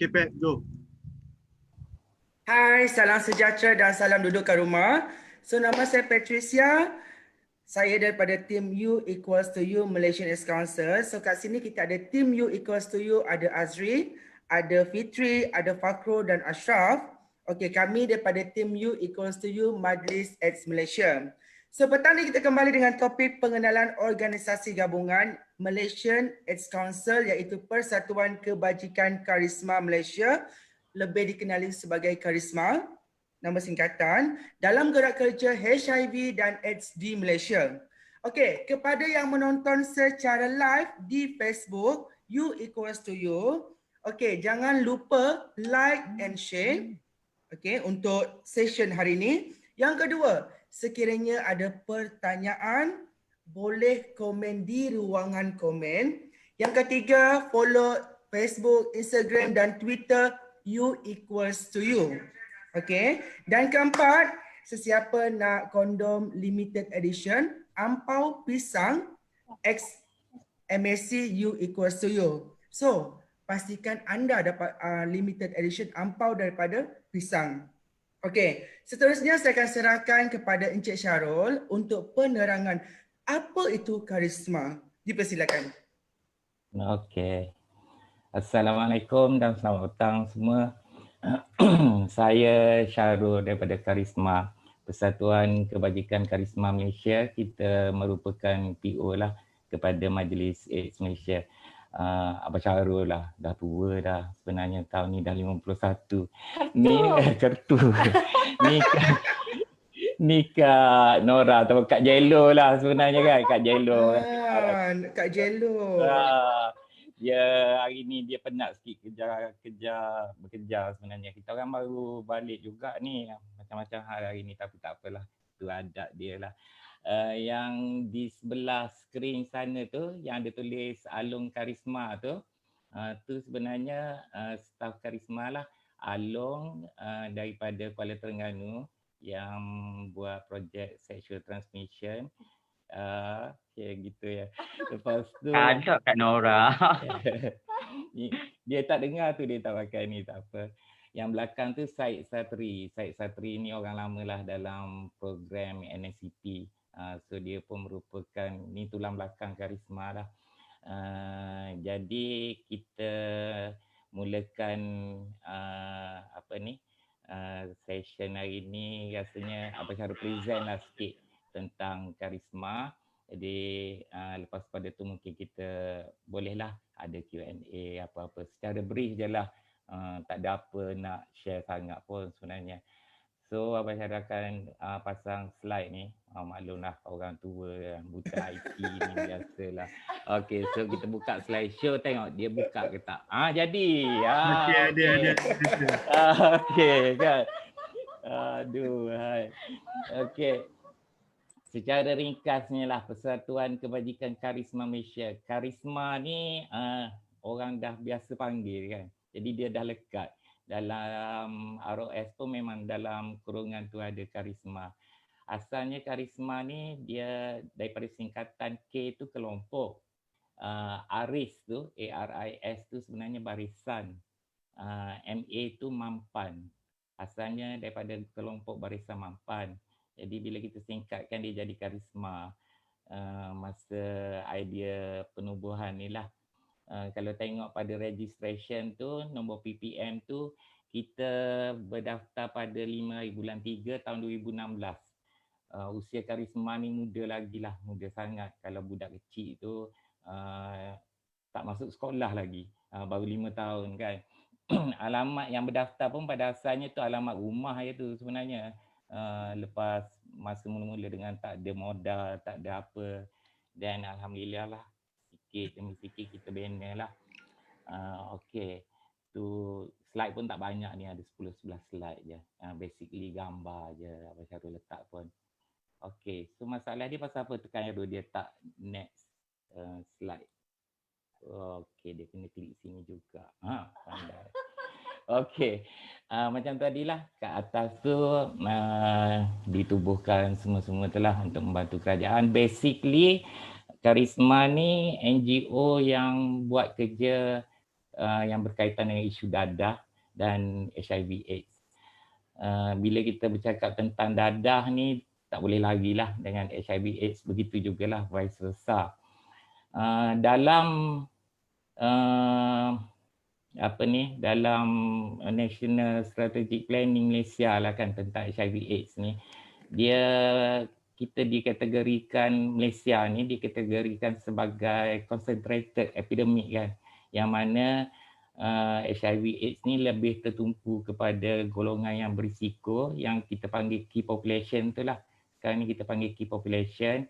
Okay, Pat, go. Hai, salam sejahtera dan salam duduk kat rumah. So, nama saya Patricia. Saya daripada tim U equals to U Malaysian Arts Council. So, kat sini kita ada tim U equals to U, ada Azri, ada Fitri, ada Fakro dan Ashraf. Okey, kami daripada tim U equals to U Majlis Arts Malaysia. So, petang ni kita kembali dengan topik pengenalan organisasi gabungan Malaysian Arts Council iaitu Persatuan Kebajikan Karisma Malaysia, lebih dikenali sebagai Karisma, nama singkatan, dalam gerak kerja HIV dan AIDS di Malaysia. Okey, kepada yang menonton secara live di Facebook, U equals to U. Okey, jangan lupa like and share. Okey, untuk session hari ini. Yang kedua, sekiranya ada pertanyaan, boleh komen di ruangan komen. Yang ketiga, follow Facebook, Instagram dan Twitter U equals to U. Okey. Dan keempat, sesiapa nak kondom limited edition, ampau pisang X MSC U equals to U. So, pastikan anda dapat limited edition ampau daripada pisang. Okey, seterusnya saya akan serahkan kepada Encik Syarul untuk penerangan apa itu karisma. Dipersilakan. Okey. Assalamualaikum dan selamat petang semua. Saya Syarul daripada Karisma, Persatuan Kebajikan Karisma Malaysia. Kita merupakan PO lah kepada Majlis AIDS Malaysia. Abang Syarul lah, dah tua dah sebenarnya, tahun ni dah 51. Ni kartu. Ni Kak Nora atau Kak Jello lah sebenarnya kan, Kak Jello. Kak Jello. Dia hari ni dia penat sikit bekerja sebenarnya. Kita orang baru balik juga ni, macam-macam hal hari ni, tapi tak apalah, tu adat dia lah. Yang di sebelah skrin sana tu yang ada tulis Alung Karisma tu sebenarnya staf Karisma lah. Alung daripada Kuala Terengganu yang buat projek sexual transmission. Okay, gitu ya. Lepas tu ada Kak Nora. dia tak dengar tu, dia tak pakai ni, tak apa. Yang belakang tu Syed Satri. Syed Satri ni orang lama lah dalam program NSCP. So dia pun merupakan ni tulang belakang Karisma lah. Jadi kita mulakan session hari ni, rasanya Abang Syarul present lah sikit tentang Karisma. Jadi lepas pada tu mungkin kita bolehlah ada Q&A apa-apa secara brief je lah. Tak ada apa nak share sangat pun sebenarnya. So Abang Syarul akan pasang slide ni. Maklumlah orang tua buta IT ni biasalah. Okey, so kita buka slideshow, tengok dia buka ke tak. Jadi. Ada. Okey kan. Aduh. Okey. Secara ringkasnya lah, Persatuan Kebajikan Karisma Malaysia. Karisma ni orang dah biasa panggil kan. Jadi dia dah lekat. Dalam ROS pun memang dalam kurungan tu ada Karisma. Asalnya Karisma ni dia daripada singkatan K tu kelompok. ARIS tu, ARIS tu sebenarnya barisan. MA tu mampan. Asalnya daripada kelompok barisan mampan. Jadi bila kita singkatkan dia jadi Karisma. Masa idea penubuhan ni lah. Kalau tengok pada registration tu, nombor PPM tu, kita berdaftar pada 5 bulan 3 tahun 2016. Usia Karisma ni muda lagi lah, muda sangat. Kalau budak kecil tu tak masuk sekolah lagi, baru 5 tahun kan. Alamat yang berdaftar pun pada asalnya tu alamat rumah je tu sebenarnya. Lepas masa mula-mula dengan tak ada modal, tak ada apa, dan alhamdulillah lah sikit demi sikit kita bina lah. Okey, tu slide pun tak banyak ni, ada 10-11 slide je. Basically gambar je Abang Syarul letak pun. Okey, so masalah dia pasal apa, tekan arrow dia tak next slide. Okey, dia kena klik sini juga. Pandai. Okey, macam tadilah kat atas tu ditubuhkan semua-semua tu lah untuk membantu kerajaan. Basically Karisma ni NGO yang buat kerja yang berkaitan dengan isu dadah dan HIV/AIDS. Bila kita bercakap tentang dadah ni, tak boleh lagi lah dengan HIV/AIDS, begitu jugalah vice versa. Dalam dalam National Strategic Planning Malaysia lah kan tentang HIV/AIDS ni, kita dikategorikan, Malaysia ni dikategorikan sebagai concentrated epidemic kan, yang mana HIV/AIDS ni lebih tertumpu kepada golongan yang berisiko yang kita panggil key population tu lah. Sekarang ni kita panggil key population.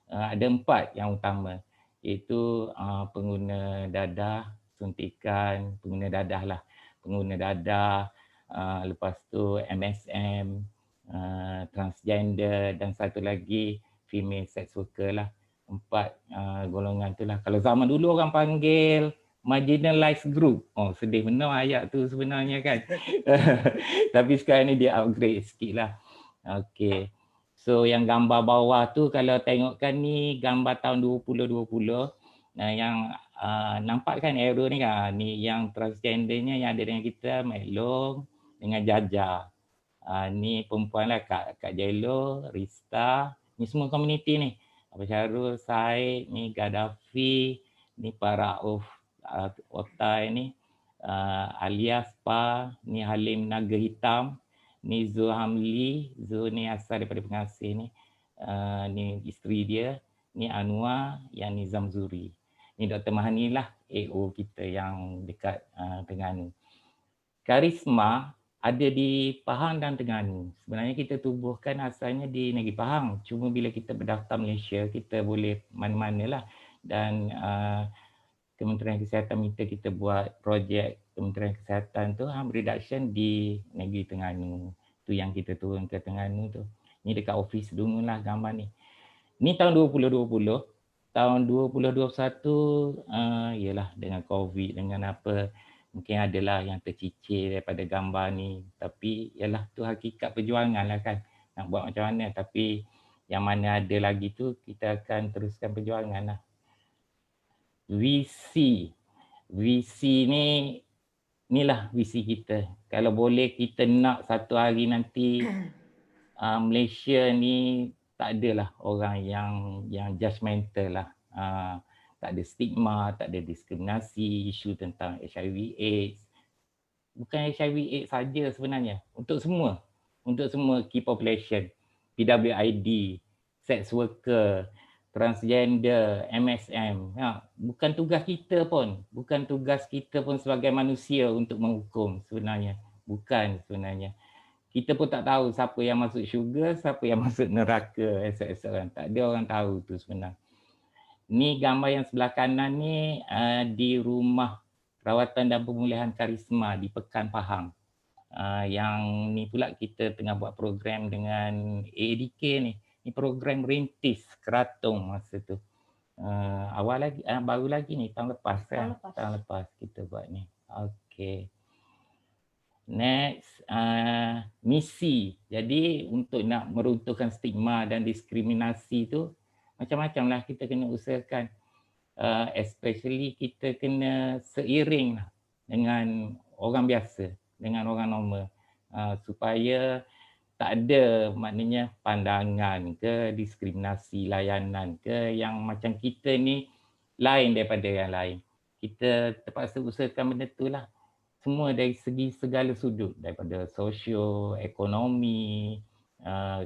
Ada 4 yang utama, iaitu pengguna dadah, suntikan, pengguna dadah lah, pengguna dadah, lepas tu MSM, transgender, dan satu lagi female sex worker lah. 4 golongan tu lah. Kalau zaman dulu orang panggil marginalized group. Oh, sedih benar ayat tu sebenarnya kan. Tapi sekarang ni dia upgrade sikit lah. Okay. So yang gambar bawah tu kalau tengokkan ni gambar tahun 2020. Yang nampak kan arrow ni kan. Ni yang transgendernya yang ada dengan kita, Mek Long dengan Jaja. Ni perempuan lah, Kak Jello, Rista. Ni semua komuniti ni. Abang Syarul, Said, ni Gaddafi, ni Pak Rauf Otai ni, alias Pa, ni Halim Naga Hitam, ni Zul Hamli, Zul ni asal daripada Pengasih ni, ni isteri dia, ni Anwar, yang ni Zamzuri. Ni Dr. Mahani lah, AO kita yang dekat Terengganu. Karisma ada di Pahang dan Terengganu. Sebenarnya kita tubuhkan asalnya di negeri Pahang. Cuma bila kita berdaftar Malaysia, kita boleh mana-mana lah. Dan Kementerian Kesihatan minta kita buat projek Kementerian Kesihatan tu harm reduction di negeri Terengganu. Tu yang kita turun ke Terengganu tu. Ni dekat office dulu lah gambar ni. Ni tahun 2020. Tahun 2021 ialah dengan COVID, dengan apa, mungkin adalah yang tercicir daripada gambar ni. Tapi ialah tu hakikat perjuangan lah kan. Nak buat macam mana. Tapi yang mana ada lagi tu kita akan teruskan perjuangan lah. VC ni, inilah visi kita. Kalau boleh kita nak satu hari nanti Malaysia ni tak adalah orang yang judgemental lah. Tak ada stigma, tak ada diskriminasi, isu tentang HIV/AIDS. Bukan HIV/AIDS saja sebenarnya, untuk semua key population, PWID, sex worker, transgender, MSM. Bukan tugas kita pun sebagai manusia untuk menghukum sebenarnya. Bukan sebenarnya. Kita pun tak tahu siapa yang masuk syurga, siapa yang masuk neraka, esok-esok. Tak ada orang tahu tu sebenarnya. Ni gambar yang sebelah kanan ni di Rumah Rawatan dan Pemulihan Karisma di Pekan Pahang. Yang ni pula kita tengah buat program dengan AADK ni. Ni program rintis Keratung masa tu. Awal lagi, baru lagi ni tahun lepas kan? Tahun lepas kita buat ni. Okay. Next, misi. Jadi untuk nak meruntuhkan stigma dan diskriminasi tu, macam-macam lah kita kena usahakan. Especially kita kena seiring lah dengan orang biasa, dengan orang normal. Supaya tak ada maknanya pandangan ke, diskriminasi layanan ke yang macam kita ni lain daripada yang lain. Kita terpaksa usahakan benda tu lah. Semua dari segi segala sudut, daripada sosio, ekonomi,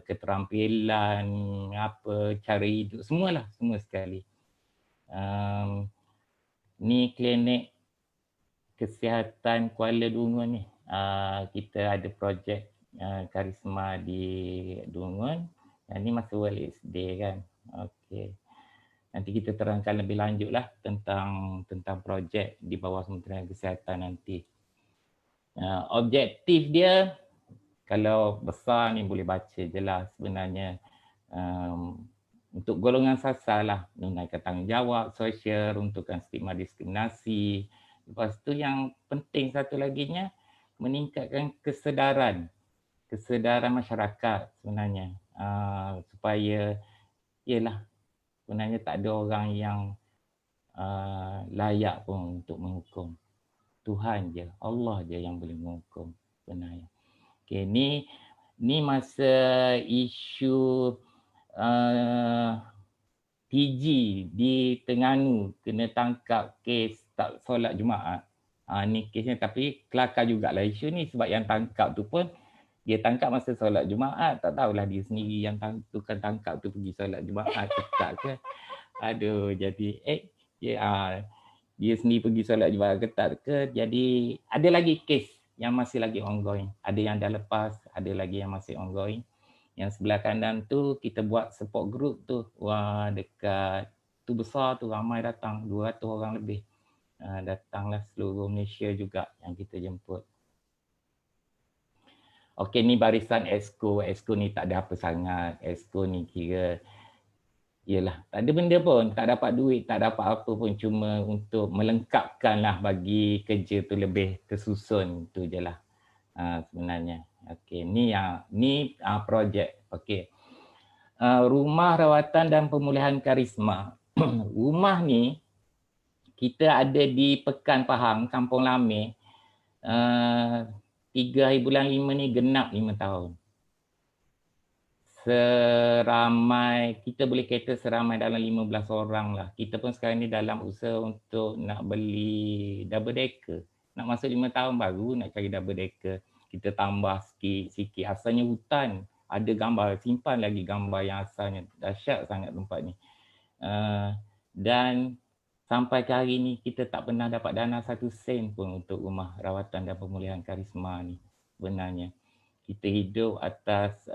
keterampilan, apa, cara hidup, semualah, semua sekali. Ni klinik kesihatan Kuala Dungun ni. Kita ada projek Karisma di Dungun. Yang ni masa World AIDS Day kan. Okay. Nanti kita terangkan lebih lanjut lah tentang projek di bawah Kementerian Kesihatan nanti. Objektif dia, kalau besar ni boleh baca je lah sebenarnya. Untuk golongan sasar lah, menunaikan tanggungjawab sosial, runtuhkan stigma diskriminasi. Lepas tu yang penting satu laginya, meningkatkan kesedaran masyarakat sebenarnya. Supaya, yelah, sebenarnya tak ada orang yang layak pun untuk menghukum. Tuhan je, Allah je yang boleh menghukum sebenarnya. Okey, ni masa isu TG di Terengganu kena tangkap kes tak solat Jumaat. Ni kesnya, tapi kelakar jugalah isu ni sebab yang tangkap tu pun dia tangkap masa solat Jumaat. Tak tahulah dia sendiri yang tukang tangkap tu pergi solat Jumaat ke tak ke. Aduh, jadi dia sendiri pergi solat Jumaat ke tak ke. Jadi ada lagi kes yang masih lagi ongoing. Ada yang dah lepas, ada lagi yang masih ongoing. Yang sebelah kanan tu kita buat support group tu. Wah, dekat tu besar tu ramai datang, 200 orang lebih. Datanglah seluruh Malaysia juga yang kita jemput. Okey, ni barisan EXCO. EXCO ni tak ada apa sangat. EXCO ni kira yelah, tak ada benda pun, tak dapat duit, tak dapat apa pun, cuma untuk melengkapkan lah bagi kerja tu lebih tersusun, tu je lah sebenarnya. Okey, ni projek. Okey. Rumah rawatan dan pemulihan karisma. Rumah ni kita ada di Pekan Pahang, Kampung Lameh. 3 hari bulan 5 ni genap 5 tahun. Seramai, kita boleh kata seramai dalam 15 orang lah. Kita pun sekarang ni dalam usaha untuk nak beli double decker. Nak masuk 5 tahun baru nak cari double decker. Kita tambah sikit-sikit. Asalnya hutan. Ada gambar, simpan lagi gambar yang asalnya. Dahsyat sangat tempat ni. Dan sampai ke hari ni kita tak pernah dapat dana 1 sen pun untuk rumah rawatan dan pemulihan karisma ni sebenarnya. Kita hidup atas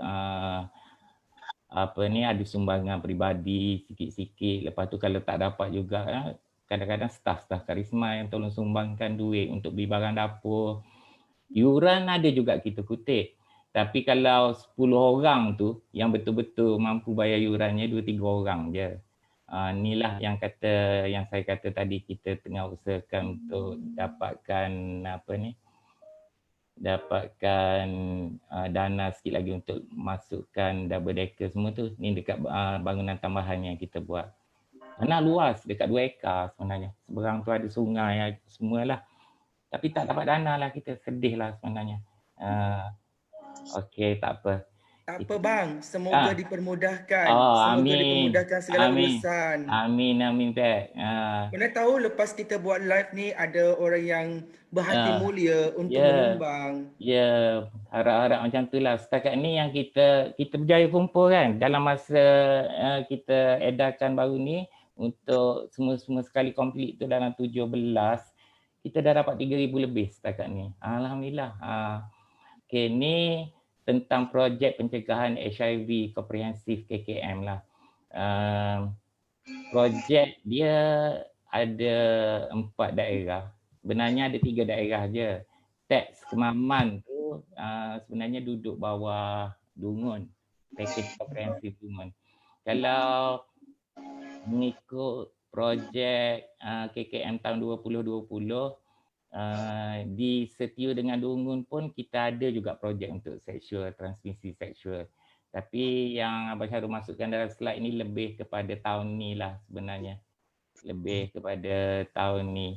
ada sumbangan peribadi sikit-sikit. Lepas tu kalau tak dapat juga, kadang-kadang staf-staf karisma yang tolong sumbangkan duit untuk beli barang dapur. Yuran ada juga kita kutip. Tapi kalau 10 orang tu yang betul-betul mampu bayar yurannya 2-3 orang je. Inilah yang saya kata tadi, kita tengah usahakan untuk dapatkan dana sikit lagi untuk masukkan double decker semua tu. Ni dekat bangunan tambahan yang kita buat. Tanah luas dekat 2 ekar sebenarnya. Seberang tu ada sungai semualah. Tapi tak dapat dana lah, kita sedih lah sebenarnya. Okey, tak apa. Tak apa bang, semoga dipermudahkan. Semoga Amin. dipermudahkan segala Amin. urusan. Amin, Pak. Mana tahu lepas kita buat live ni ada orang yang berhati mulia untuk menyumbang. Ya, harap-harap macam tu lah. Setakat ni yang kita berjaya kumpul kan dalam masa kita edarkan baru ni, untuk semua sekali komplit tu dalam 17, kita dah dapat 3,000 lebih setakat ni. Alhamdulillah. Okey, ni tentang projek pencegahan HIV komprehensif KKM lah. Projek dia ada 4 daerah. Sebenarnya ada 3 daerah je. Teks Kemaman tu sebenarnya duduk bawah Dungun, pakej komprehensif Dungun. Kalau mengikut projek KKM tahun 2020, disetiu dengan Dungun pun kita ada juga projek untuk transmisi seksual. Tapi yang Abang Syarul masukkan dalam slide ni lebih kepada tahun ni lah sebenarnya. Lebih kepada tahun ni.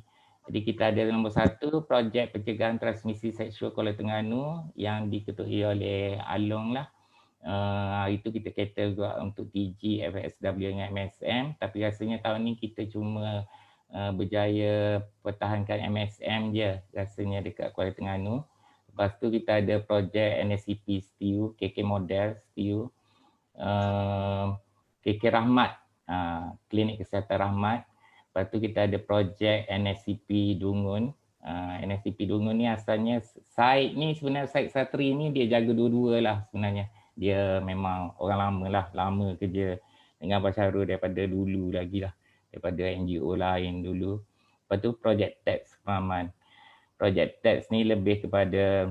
Jadi kita ada nombor 1, projek pencegahan transmisi seksual Kuala Terengganu yang diketuai oleh Along lah. Itu kita cater juga untuk TG, FSW dengan MSM. Tapi rasanya tahun ni kita cuma berjaya pertahankan MSM je rasanya dekat Kuala Terengganu. Lepas tu kita ada projek NSCP STIU, KK Model STIU, KK Rahmat, Klinik Kesihatan Rahmat. Lepas tu kita ada projek NSCP Dungun. NSCP Dungun ni asalnya site ni sebenarnya site Satri ni dia jaga dua-dua lah sebenarnya. Dia memang orang lama lah, lama kerja dengan Abang Syarul daripada dulu lagi lah, daripada NGO lain dulu. Lepas tu projek Teks Kemaman. Projek Teks ni lebih kepada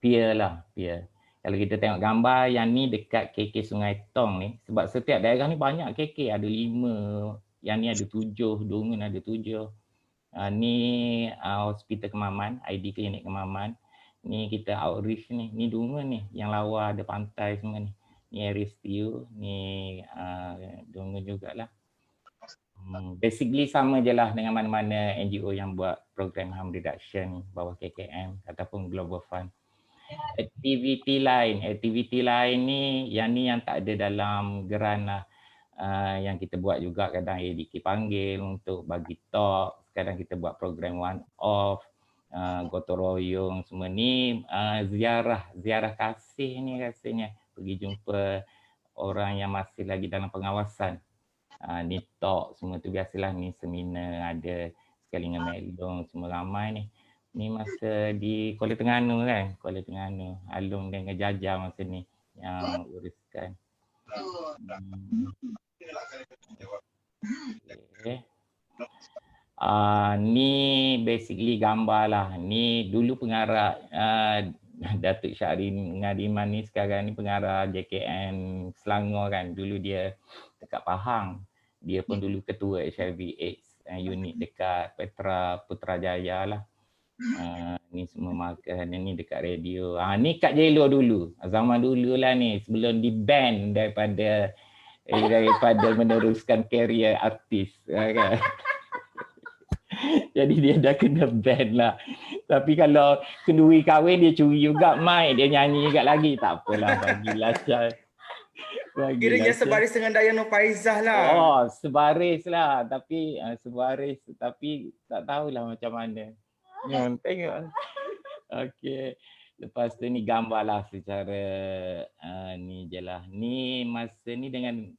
peer lah, peer. Kalau kita tengok gambar yang ni dekat KK Sungai Tong ni, sebab setiap daerah ni banyak KK, ada 5, yang ni ada 7, Dungun ada 7. Ni Hospital Kemaman, ID Klinik Kemaman. Ni kita outreach ni Dungun ni, yang lawa ada pantai semua ni. Ni area STIU, ni Dungun jugalah. Basically sama je lah dengan mana-mana NGO yang buat program harm reduction bawah KKM ataupun Global Fund. Aktiviti lain ni yang tak ada dalam geran lah. Yang kita buat juga kadang ADK panggil untuk bagi talk, kadang kita buat program one off, gotong royong semua ni, ziarah kasih ni rasanya, pergi jumpa orang yang masih lagi dalam pengawasan. Ni talk semua tu biasalah, ni seminar ada sekali dengan Melong, semua ramai ni. Ni masa di Kuala Terengganu kan, Kuala Terengganu, Alung dengan Jaja masa ni yang uruskan. Okay. Ni basically gambar lah. Ni dulu pengarah Datuk Syahrin Ngadiman ni, sekarang ni pengarah JKN Selangor kan. Dulu dia dekat Pahang. Dia pun dulu ketua HIV AIDS unit dekat Petra Putrajaya lah. Ni semua markah ni dekat radio. Ni Kak Jelo dulu. Zaman dulu lah ni, sebelum di ban daripada meneruskan karier artis kan. Jadi dia dah kena ban lah. Tapi kalau kenduri kahwin dia curi juga mic, dia nyanyi juga lagi. Tak apalah, bagilah Syah. Kiranya sebaris dengan Dayang Nur Faizah lah. Oh, sebaris lah. Tapi sebaris, tapi tak tahulah macam mana. Tengok. Okey. Lepas tu ni gambar lah secara ni je lah. Ni masa ni dengan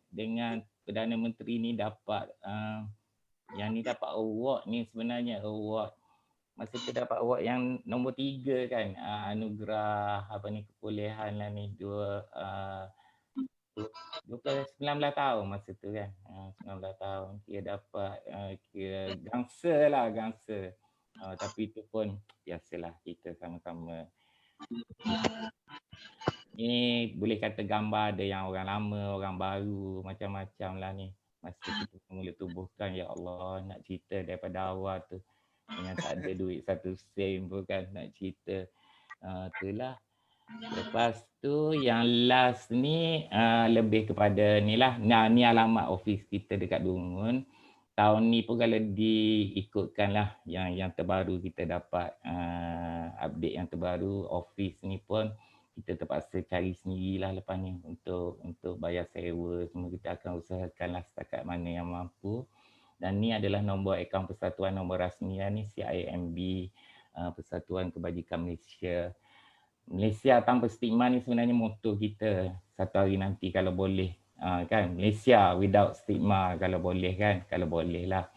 Perdana Menteri ni dapat yang ni dapat award ni, sebenarnya award masa tu dapat award yang nombor 3 kan, anugerah apa ni kebolehan lah ni 19 tahun masa tu kan, 19 tahun dia dapat kira gangster. Tapi itu pun biasalah, kita sama-sama. Ni boleh kata gambar ada yang orang lama, orang baru, macam-macam lah ni. Masa kita mula tubuhkan, ya Allah, nak cerita daripada awal tu. Dengan tak ada duit 1 sen pun kan, nak cerita. Itulah. Lepas tu yang last ni lebih kepada ni lah. Ni alamat office kita dekat Dungun. Tahun ni pun kalau diikutkan lah yang terbaru kita dapat update yang terbaru, office ni pun kita terpaksa cari sendirilah lepas ni untuk bayar sewa semua. Kita akan usahakanlah setakat mana yang mampu. Dan ni adalah nombor akaun Persatuan nombor rasmi lah ni, CIMB, Persatuan Kebajikan Malaysia. Malaysia tanpa stigma ni sebenarnya moto kita satu hari nanti kalau boleh. Kan, Malaysia without stigma kalau boleh kan, kalau boleh lah.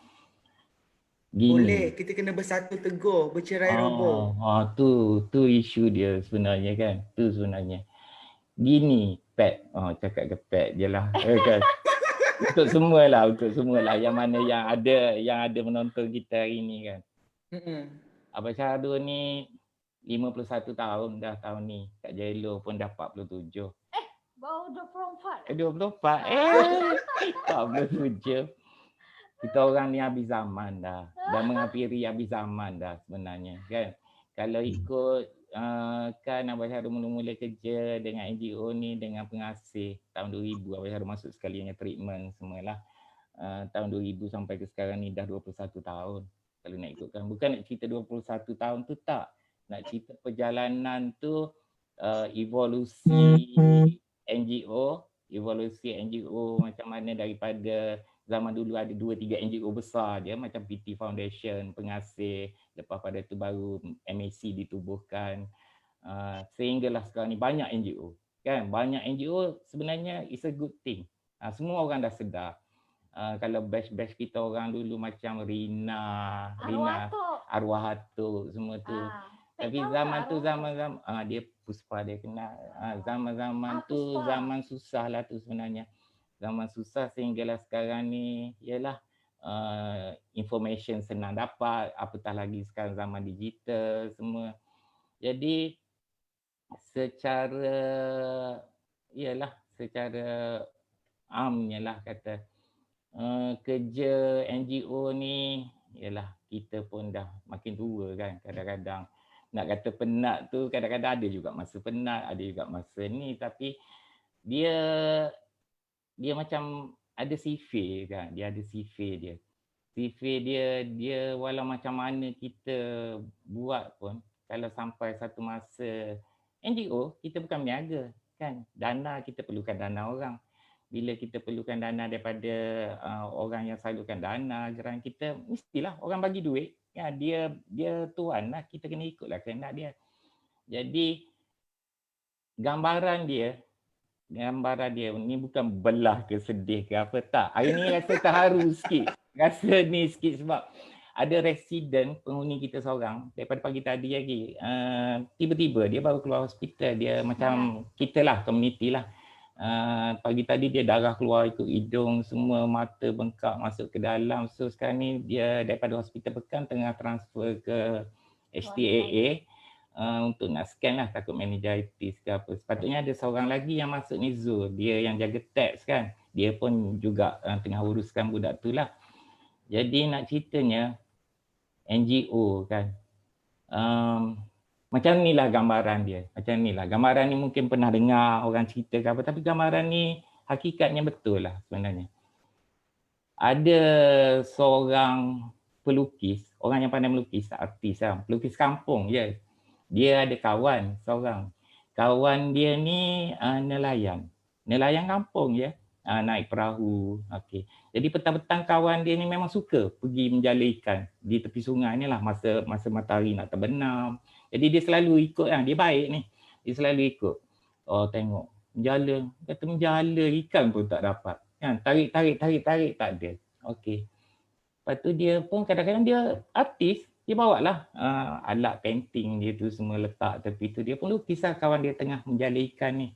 Gini. Boleh, kita kena bersatu teguh, bercerai roboh. Tu isu dia sebenarnya kan. Tu sebenarnya. Gini, Pat. Cakap ke Pat je lah. Kan? Untuk semualah yang mana yang ada menonton kita hari ni kan. Abang Syahdu ni 51 tahun dah tahun ni. Kak Jelo pun dah 47. Baru 24. 47. Kita orang ni habis zaman dah menghampiri habis zaman dah sebenarnya kan. Kalau ikut kan Abang Syahdu mula-mula kerja dengan NGO ni dengan pengasih tahun 2000, Abang Syahdu masuk sekali dengan treatment semualah. Tahun 2000 sampai ke sekarang ni dah 21 tahun. Kalau nak ikutkan, bukan nak cerita 21 tahun tu tak. Nak cerita perjalanan tu evolusi NGO macam mana daripada zaman dulu ada 2-3 NGO besar je macam PT Foundation, pengasih, lepas pada tu baru MAC ditubuhkan, sehinggalah sekarang ni banyak NGO kan. Banyak NGO sebenarnya is a good thing. Semua orang dah sedar. Kalau batch kita orang dulu macam Rina, Arwah Atuk semua tu. Tapi zaman tu zaman dia Puspa dia kenal. Zaman tu zaman susah lah tu sebenarnya. Zaman susah sehinggalah sekarang ni ialah information senang dapat, apatah lagi sekarang zaman digital semua. Jadi secara amnya lah kata kerja NGO ni ialah kita pun dah makin tua kan. Kadang-kadang nak kata penat tu, kadang-kadang ada juga masa penat, ada juga masa ni, tapi dia macam ada CV kan, dia ada CV dia. CV dia walau macam mana kita buat pun, kalau sampai satu masa NGO kita bukan berniaga kan, dana kita perlukan dana orang. Bila kita perlukan dana daripada orang yang salurkan dana geran kita, mestilah orang bagi duit ya, dia tuan lah, kita kena ikutlah kehendak dia. Jadi gambaran dia ni bukan belah ke sedih ke apa tak. Hari ni rasa terharu sikit. Rasa ni sikit sebab ada residen penghuni kita seorang daripada pagi tadi lagi. Tiba-tiba dia baru keluar hospital. Dia macam kita lah, community lah. Pagi tadi dia darah keluar ikut hidung, semua mata bengkak masuk ke dalam. So sekarang ni dia daripada hospital Pekan tengah transfer ke HTAA. Untuk nak scan lah, takut meningitis ke apa. Sepatutnya ada seorang lagi yang masuk ni Zul, dia yang jaga tax kan. Dia pun juga tengah uruskan budak tu lah. Jadi nak ceritanya NGO kan. Macam ni lah gambaran dia. Macam ni lah. Gambaran ni mungkin pernah dengar orang cerita ke apa. Tapi gambaran ni hakikatnya betul lah sebenarnya. Ada seorang pelukis, orang yang pandai melukis, artis lah. Pelukis kampung je. Dia ada kawan seorang. Kawan dia ni nelayan. Nelayan kampung je. Naik perahu. Okay. Jadi petang-petang kawan dia ni memang suka pergi menjala ikan di tepi sungai ni lah masa matahari nak terbenam. Jadi dia selalu ikut lah. Dia baik ni. Dia selalu ikut. Oh tengok. Menjala. Kata menjala ikan pun tak dapat. Kan? Tarik tak ada. Okay. Lepas tu dia pun kadang-kadang dia artis. Dia bawa lah alat painting dia tu semua letak tepi tu. Dia pun lukis lah kawan dia tengah menjala ikan ni.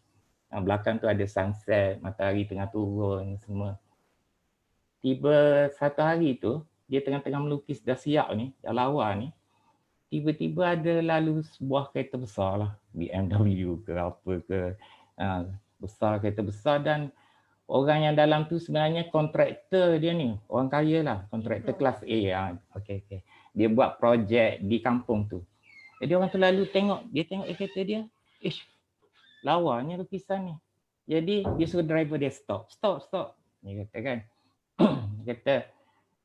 Belakang tu ada sunset, matahari tengah turun semua. Tiba satu hari tu, dia tengah-tengah melukis dah siap ni, dah lawa ni. Tiba-tiba ada lalu sebuah kereta besar lah. BMW ke apa ke. Besar, kereta besar dan orang yang dalam tu sebenarnya kontraktor dia ni. Orang kaya lah, kontraktor kelas A. Okay. Dia buat projek di kampung tu. Jadi orang tu lalu tengok, dia tengok kereta dia. Lawanya lukisan ni. Jadi dia suruh driver dia stop. Dia kata kan.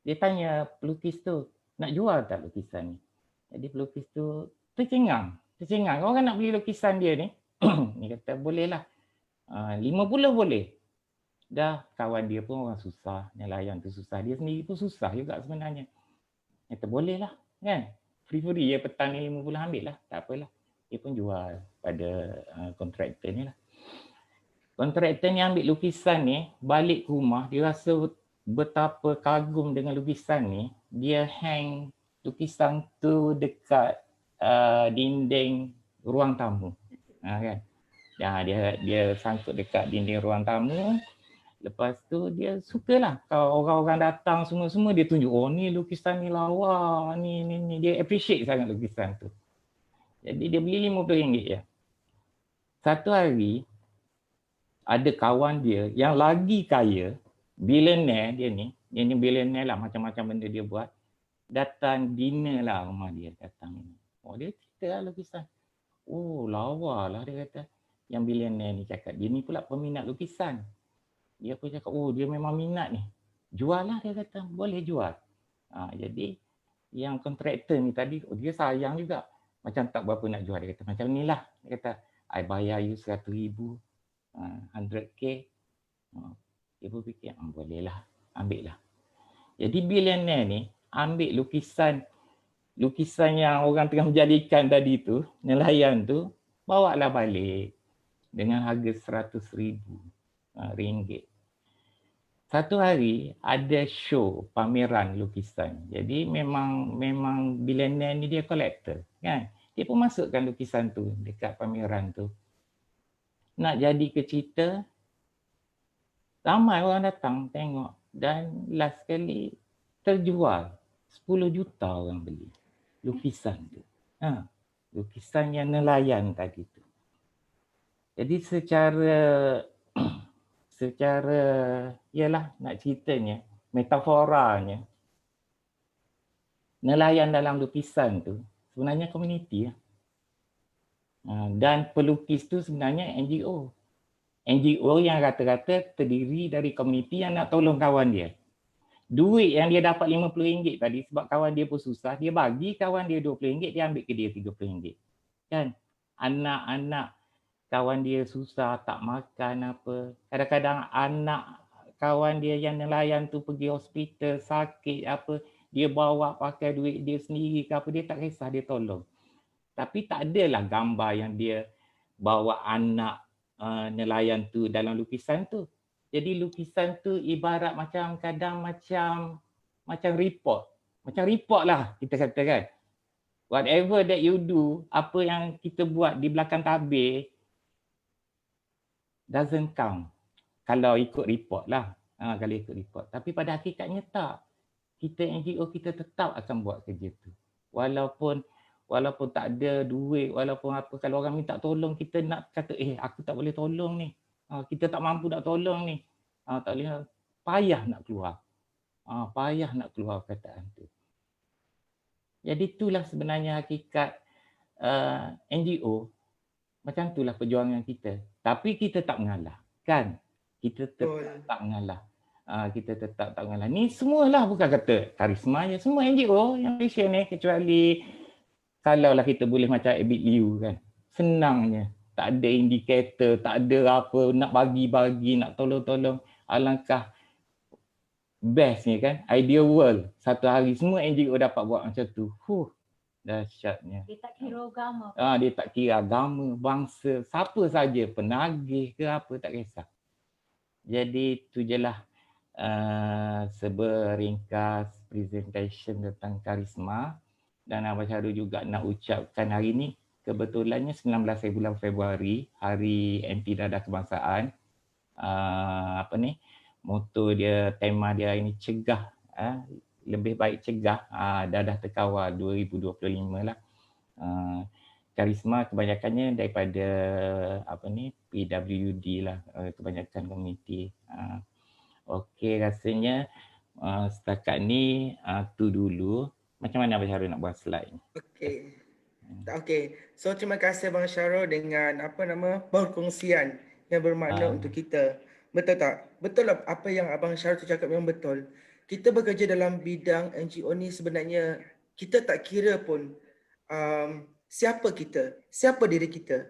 Dia tanya pelukis tu, nak jual tak lukisan ni? Jadi pelukis tu tercengang. Orang nak beli lukisan dia ni. Dia kata boleh lah. 50 boleh. Dah kawan dia pun orang susah. Nelayan tu susah. Dia sendiri pun susah juga sebenarnya. Kata boleh lah kan. Free ya petang ni 50 ambil lah. Tak apalah. Dia pun jual pada kontraktor ni lah. Kontraktor ni ambil lukisan ni. Balik ke rumah. Dia rasa betapa kagum dengan lukisan ni. Dia hang lukisan tu dekat dinding ruang tamu. Kan. Dia sangkut dekat dinding ruang tamu. Lepas tu dia sukalah kalau orang-orang datang semua dia tunjuk, oh ni lukisan ni lawa, ni dia appreciate sangat lukisan tu. Jadi dia beli RM50 je. Satu hari ada kawan dia yang lagi kaya, billionaire dia ni billionaire lah, macam-macam benda dia buat, datang dinner lah rumah dia datang. Oh dia cerita lah lukisan. Oh lawa lah dia kata. Yang billionaire ni cakap, dia ni pula peminat lukisan. Dia pun cakap, oh dia memang minat ni. Jual lah dia kata, boleh jual. Jadi yang kontraktor ni tadi, dia sayang juga. Macam tak berapa nak jual. Dia kata, macam ni lah. Dia kata, I bayar you 100,000, 100k. Dia pun fikir, boleh lah, ambil lah. Jadi billionaire ni ambil lukisan yang orang tengah menjadikan tadi tu, nelayan tu, bawa lah balik dengan harga RM100,000. Satu hari ada show pameran lukisan. Jadi memang billionaire ni dia kolektor kan. Dia pun masukkan lukisan tu dekat pameran tu. Nak jadi ke cerita, ramai orang datang tengok dan last kali terjual 10 juta orang beli lukisan tu. Lukisan yang nelayan tadi tu. Jadi secara ialah nak ceritanya, metaforanya, nelayan dalam lukisan tu sebenarnya komuniti lah. Dan pelukis tu sebenarnya NGO. NGO yang rata-rata terdiri dari komuniti yang nak tolong kawan dia. Duit yang dia dapat RM50 tadi sebab kawan dia pun susah, dia bagi kawan dia RM20, dia ambil ke dia RM30. Kan? Anak-anak kawan dia susah, tak makan apa. Kadang-kadang anak kawan dia yang nelayan tu pergi hospital, sakit apa, dia bawa pakai duit dia sendiri ke apa, dia tak kisah, dia tolong. Tapi tak adalah gambar yang dia bawa anak nelayan tu dalam lukisan tu. Jadi lukisan tu ibarat macam kadang macam report. Macam report lah kita kata kan. Whatever that you do, apa yang kita buat di belakang tabir doesn't count. Kalau ikut report lah. Kalau ikut report. Tapi pada hakikatnya tak. Kita NGO kita tetap akan buat kerja tu. Walaupun tak ada duit, walaupun apa, kalau orang minta tolong kita nak kata aku tak boleh tolong ni. Kita tak mampu nak tolong ni. Tak boleh, payah nak keluar. Payah nak keluar perkataan tu. Jadi itulah sebenarnya hakikat NGO. Macam itulah perjuangan kita. Tapi kita tak mengalah. Kan? Kita tetap tak mengalah. Kita tetap tak mengalah. Ni semualah bukan kata karisma je. Semua NGO yang Malaysia ni kecuali kalaulah kita boleh macam Abid Liu kan. Senangnya. Tak ada indikator, tak ada apa, nak bagi-bagi, nak tolong-tolong. Alangkah bestnya kan. Ideal world. Satu hari semua NGO dapat buat macam tu. Dahsyatnya. Dia tak kira agama. Dia tak kira agama, bangsa, siapa saja, penagih ke apa, tak kisah. Jadi itu je lah seberingkas presentation tentang karisma. Dan Abang Syarul juga nak ucapkan hari ni, kebetulannya 19 bulan Februari, Hari Anti Dadah Kebangsaan. Moto dia, tema dia ini cegah. Lebih baik cegah, dadah terkawal 2025 lah. Karisma kebanyakannya daripada PWD lah, kebanyakan komuniti. Okey, rasanya setakat ni tu dulu. Macam mana Abang Syarul nak buat slide ni? Okey. So terima kasih Abang Syarul dengan perkongsian yang bermakna untuk kita. Betul tak? Betul lah apa yang Abang Syarul tu cakap, memang betul. Kita bekerja dalam bidang NGO ni sebenarnya kita tak kira pun siapa kita, siapa diri kita.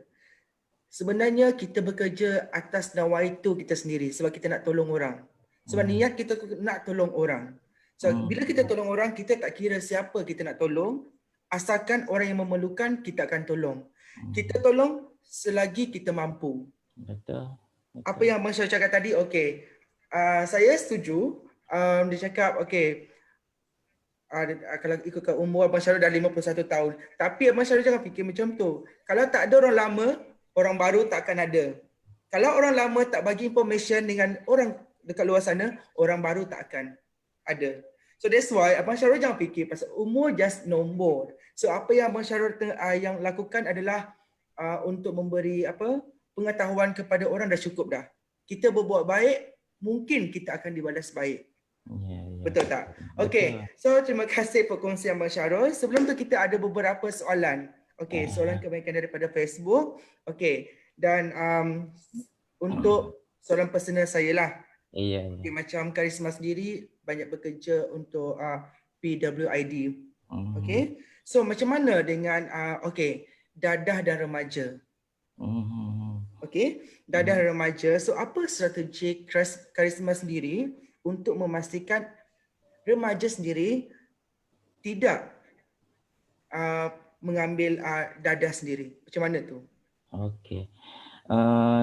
Sebenarnya kita bekerja atas nawaitu kita sendiri sebab kita nak tolong orang. Sebab niat kita nak tolong orang. So bila kita tolong orang, kita tak kira siapa kita nak tolong, asalkan orang yang memerlukan kita akan tolong. Kita tolong selagi kita mampu. Betul. Apa yang Abang Syarul cakap tadi, okey. Saya setuju. Dia cakap okey, kalau ikutkan umur Abang Syarul dah 51 tahun. Tapi Abang Syarul jangan fikir macam tu. Kalau tak ada orang lama, orang baru tak akan ada. Kalau orang lama tak bagi information dengan orang dekat luar sana, orang baru tak akan ada. So that's why Abang Syarul jangan fikir pasal umur just nombor. So apa yang Abang Syarul yang lakukan adalah untuk memberi pengetahuan kepada orang dah cukup dah. Kita berbuat baik, mungkin kita akan dibalas baik. Betul tak? Okey. So terima kasih perkongsian Abang Syarul. Sebelum tu kita ada beberapa soalan. Okey, soalan kebanyakan daripada Facebook. Okey. Dan untuk soalan personal saya lah. Okay, macam Karisma sendiri banyak bekerja untuk PWID. Okey. So macam mana dengan dadah dan remaja? Okey, dadah dan remaja. So apa strategi Karisma sendiri untuk memastikan remaja sendiri tidak mengambil dadah sendiri? Macam mana tu? Okey.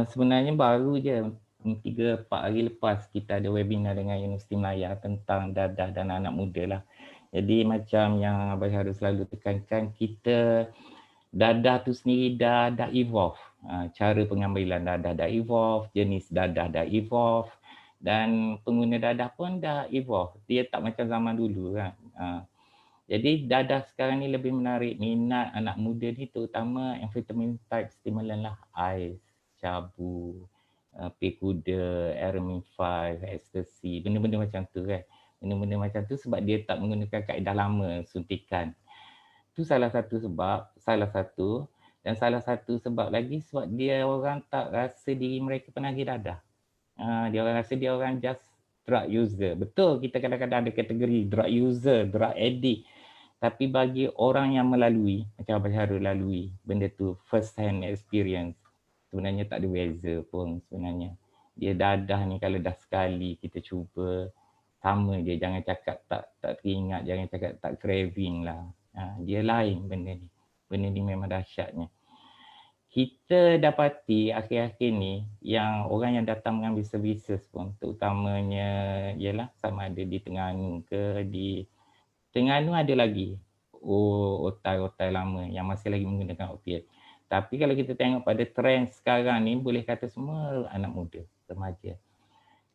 Sebenarnya baru je 3-4 hari lepas kita ada webinar dengan Universiti Melaya tentang dadah dan anak muda lah. Jadi macam yang Abang Syarul selalu tekankan, kita dadah tu sendiri dah evolve. Cara pengambilan dadah dah evolve, jenis dadah dah evolve dan pengguna dadah pun dah evolve. Dia tak macam zaman dulu kan. Jadi dadah sekarang ni lebih menarik minat anak muda ni, terutama amphetamine type stimulant lah. Ais, cabu, pil kuda, Aramin 5, ecstasy, benda-benda macam tu kan. Benda-benda macam tu sebab dia tak menggunakan kaedah lama suntikan. Itu salah satu sebab, salah satu. Dan salah satu sebab lagi sebab dia orang tak rasa diri mereka penagih dadah. Dia orang rasa dia orang just drug user. Betul, kita kadang-kadang ada kategori drug user, drug addict. Tapi bagi orang yang melalui, macam Abang Syarul lalui benda tu first hand experience, sebenarnya tak ada beza pun sebenarnya. Dia dadah ni kalau dah sekali kita cuba, sama je, jangan cakap tak teringat, jangan cakap tak craving lah. Dia lain benda ni. Benda ni memang dahsyatnya. Kita dapati akhir-akhir ni yang orang yang datang mengambil services pun, terutamanya ialah sama ada di Terengganu ke, di Terengganu ada lagi otai-otai lama yang masih lagi menggunakan opiat. Tapi kalau kita tengok pada trend sekarang ni, boleh kata semua anak muda, remaja.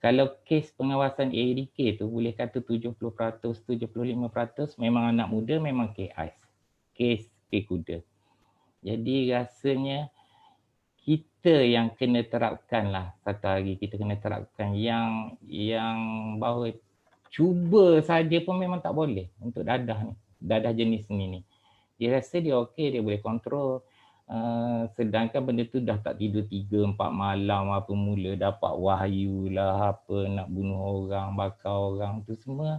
Kalau kes pengawasan AADK tu boleh kata 70%, 75% memang anak muda, memang KIs. Kes kuda. Jadi rasanya kita yang kena terapkan lah, satu hari kita kena terapkan yang bahawa cuba saja pun memang tak boleh untuk dadah jenis ni. Dia rasa dia okey, dia boleh kontrol. Sedangkan benda tu dah tak tidur 3-4 malam apa mula dapat wahyu lah, apa nak bunuh orang, bakar orang tu semua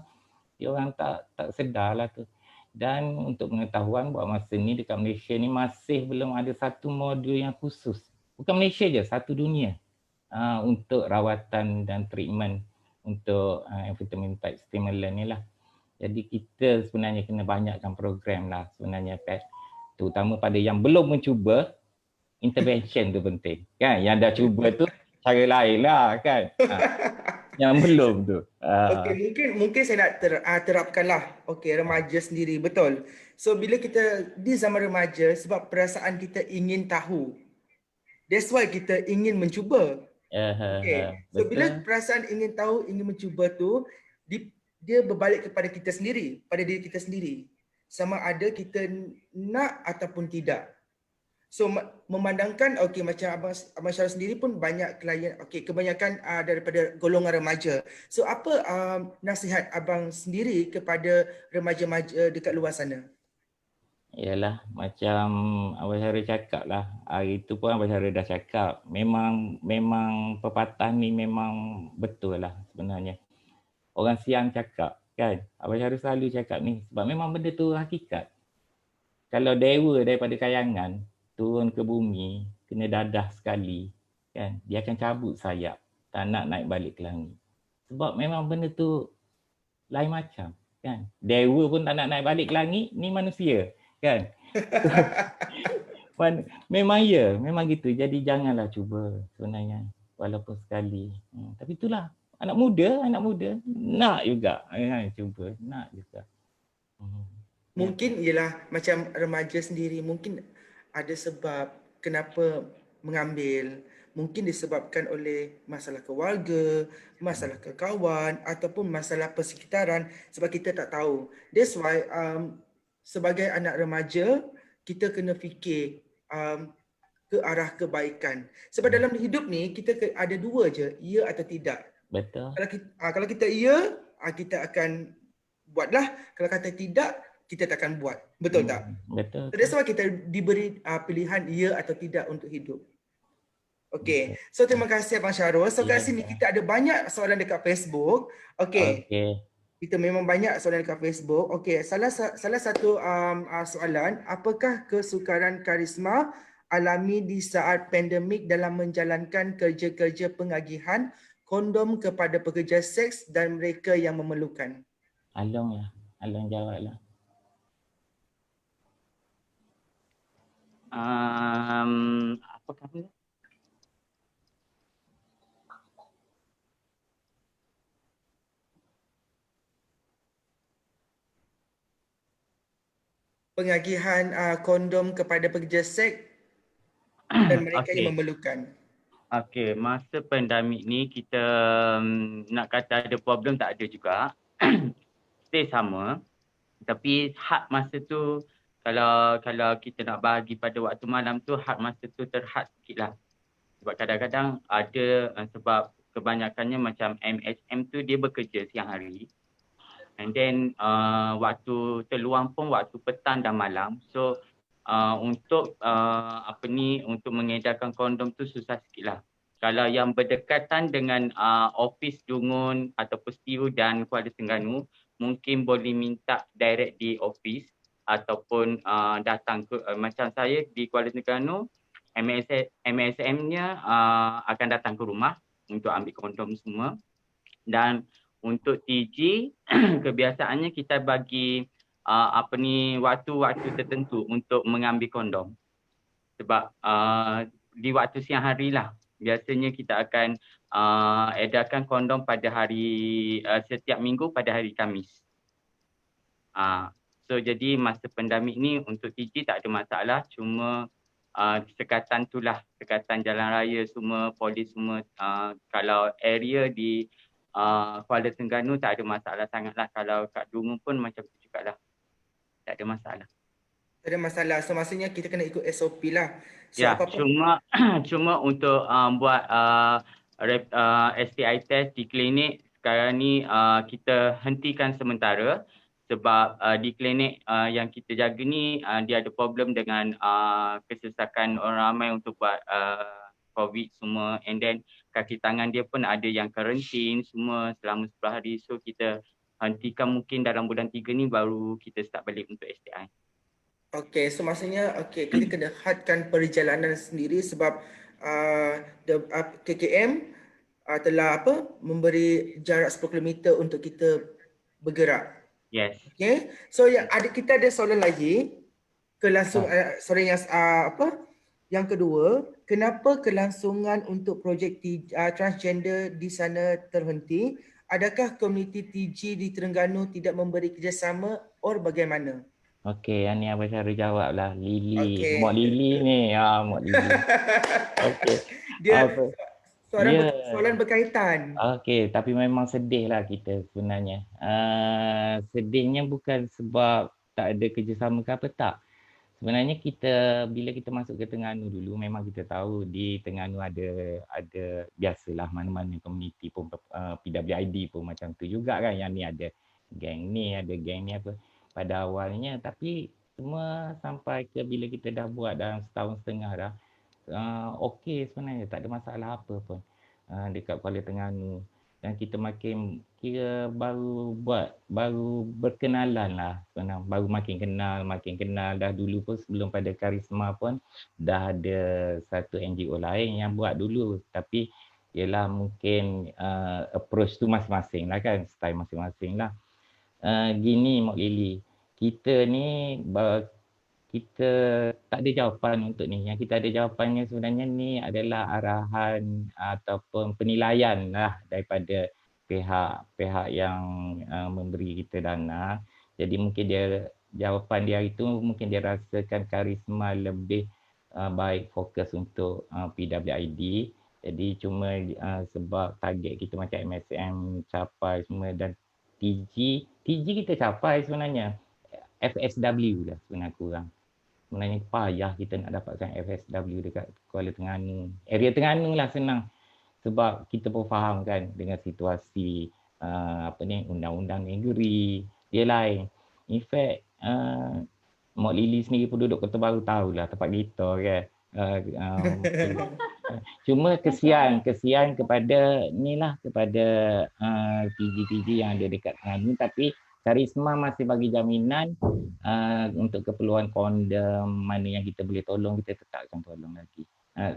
dia orang tak sedar lah tu. Dan untuk pengetahuan buat masa ni dekat Malaysia ni masih belum ada satu modul yang khusus. Bukan Malaysia je, satu dunia untuk rawatan dan treatment untuk amphetamine type stimulant ni lah. Jadi kita sebenarnya kena banyakkan program lah sebenarnya Pat. Terutama pada yang belum mencuba, intervention tu penting. Kan? Yang dah cuba tu cara lain lah kan. Yang belum tu. Okey, mungkin saya nak terapkanlah. Okey, remaja sendiri, betul. So bila kita di zaman remaja, sebab perasaan kita ingin tahu. That's why kita ingin mencuba. Okey. So bila perasaan ingin tahu, ingin mencuba tu, dia berbalik kepada kita sendiri, pada diri kita sendiri. Sama ada kita nak ataupun tidak. So memandangkan macam Abang Syarul sendiri pun banyak klien, kebanyakan daripada golongan remaja. So apa nasihat abang sendiri kepada remaja-remaja dekat luar sana? Yalah, macam Abang Syarul cakap lah. Hari tu pun Abang Syarul dah cakap. Memang pepatah ni memang betul lah sebenarnya. Orang siang cakap kan. Abang Syarul selalu cakap ni. Sebab memang benda tu hakikat. Kalau dewa daripada kayangan turun ke bumi, kena dadah sekali, kan, dia akan cabut sayap, tak nak naik balik ke langit. Sebab memang benda tu lain macam, kan. Dewa pun tak nak naik balik ke langit, ni manusia, kan. Memang memang gitu. Jadi janganlah cuba sebenarnya, walaupun sekali. Tapi itulah, anak muda nak juga, cuba, nak juga. Mungkin ialah macam remaja sendiri, mungkin ada sebab kenapa mengambil, mungkin disebabkan oleh masalah keluarga, masalah kekawan ataupun masalah persekitaran sebab kita tak tahu. That's why sebagai anak remaja kita kena fikir ke arah kebaikan. Sebab dalam hidup ni kita ada dua je, ya atau tidak. Betul. Kalau kita ya, kita akan buatlah. Kalau kata tidak, kita tak akan buat. Betul tak? Betul. So that's why kita diberi pilihan ya atau tidak untuk hidup. Okey. So terima kasih Abang Syarul. So kat sini kita ada banyak soalan dekat Facebook. Okey. Kita memang banyak soalan dekat Facebook. Okey, salah satu soalan, apakah kesukaran Karisma alami di saat pandemik dalam menjalankan kerja-kerja pengagihan kondom kepada pekerja seks dan mereka yang memerlukan? Along jawablah. Apa kata? Pengagihan kondom kepada pekerja seks dan mereka yang memerlukan. Okey, masa pandemik ni kita nak kata ada problem tak ada juga. Stay sama. Tapi had masa tu kalau kita nak bahagi pada waktu malam tu, had masa tu terhad sikit lah. Sebab kadang-kadang ada sebab kebanyakannya macam MHM tu dia bekerja siang hari. And then waktu terluang pun waktu petang dan malam. So untuk mengedarkan kondom tu susah sikit lah. Kalau yang berdekatan dengan office Dungun ataupun Stiu dan Kuala Terengganu, mungkin boleh minta direct di office ataupun datang ke macam saya di Kuala Terengganu, MSM-nya akan datang ke rumah untuk ambil kondom semua. Dan untuk TG kebiasaannya kita bagi waktu-waktu tertentu untuk mengambil kondom. Sebab di waktu siang hari lah biasanya kita akan edarkan kondom pada hari setiap minggu pada hari Khamis. So jadi masa pandemik ni untuk TG tak ada masalah, cuma sekatan tu lah, sekatan jalan raya semua, polis semua, kalau area di Kuala Terengganu tak ada masalah sangatlah. Kalau kat Dungun pun macam tu jugalah. Tak ada masalah. Tak ada masalah. So maksudnya kita kena ikut SOP lah. So Ya, apa-apa cuma untuk buat STI test di klinik sekarang ni kita hentikan sementara sebab di klinik yang kita jaga ni dia ada problem dengan kesesakan orang ramai untuk buat COVID semua, and then kaki tangan dia pun ada yang karantin semua selama 10 hari. So kita hentikan mungkin dalam bulan 3 ni baru kita start balik untuk STI. Okey, so maksudnya kita kena hadkan perjalanan sendiri sebab KKM telah memberi jarak 10 km untuk kita bergerak. Yes. Okey. So kita ada soalan lagi. Yang kedua, kenapa kelangsungan untuk projek transgender di sana terhenti? Adakah komuniti TG di Terengganu tidak memberi kerjasama or bagaimana? Okey, yang ni Abang Syarul jawab lah. Lily. Okey. Mak Lily ni. Mak Lily. Okey. Dia Apa? soalan berkaitan. Okey, tapi memang sedih lah kita sebenarnya. Sedihnya bukan sebab tak ada kerjasama ke apa, tak. Sebenarnya bila kita masuk ke Terengganu dulu, memang kita tahu di Terengganu ada biasalah mana-mana komuniti pun PWID pun macam tu juga kan. Yang ni ada geng ni apa pada awalnya, tapi semua sampai ke bila kita dah buat dalam setahun setengah dah, okey sebenarnya, tak ada masalah apa pun dekat Kuala Terengganu. Dan kita makin kira baru berkenalan lah sebenarnya, baru makin kenal. Dah dulu pun sebelum pada Karisma pun dah ada satu NGO lain yang buat dulu, tapi ialah mungkin approach tu masing-masing lah kan, style masing-masing lah. Gini Mak Lily, kita ni kita tak ada jawapan untuk ni. Yang kita ada jawapannya sebenarnya ni adalah arahan ataupun penilaian lah daripada pihak yang memberi kita dana. Jadi mungkin jawapan dia itu mungkin dia rasakan Karisma lebih baik fokus untuk PWID. Jadi cuma sebab target kita macam MSM capai semua dan TG kita capai sebenarnya. FSW lah sebenarnya kurang. Sebenarnya payah kita nak dapatkan FSW dekat Kuala Terengganu. Area Terengganu lah senang. Sebab kita pun faham kan dengan situasi undang-undang negeri, dia lain. In fact, Mak Lily sendiri pun duduk Kota Baru tahulah tempat kita kan. Cuma kesian kepada TG yang ada dekat Terengganu, tapi Karisma masih bagi jaminan untuk keperluan kondom, mana yang kita boleh tolong, kita tetap akan tolong lagi.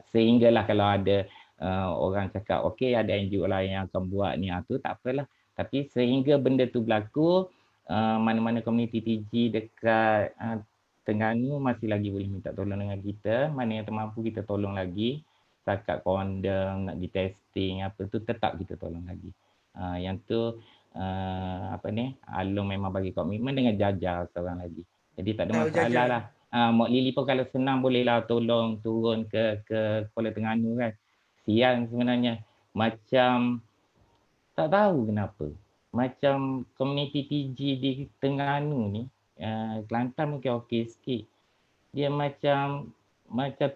Sehinggalah kalau ada orang cakap, okey ada NGO lain yang akan buat ni, tu tak apalah. Tapi sehingga benda tu berlaku, mana-mana komuniti TG dekat Terengganu masih lagi boleh minta tolong dengan kita. Mana yang termampu kita tolong lagi. Setakat kondom, nak di testing, apa tu tetap kita tolong lagi. Yang tu Along memang bagi komitmen dengan Jaja seorang lagi. Jadi tak ada masalah lah. Mak Lily pun kalau senang bolehlah tolong turun ke Kuala Terengganu kan. Siang sebenarnya. Macam tak tahu kenapa. Macam komuniti TG di Terengganu ni, Kelantan mungkin okey sikit. Dia macam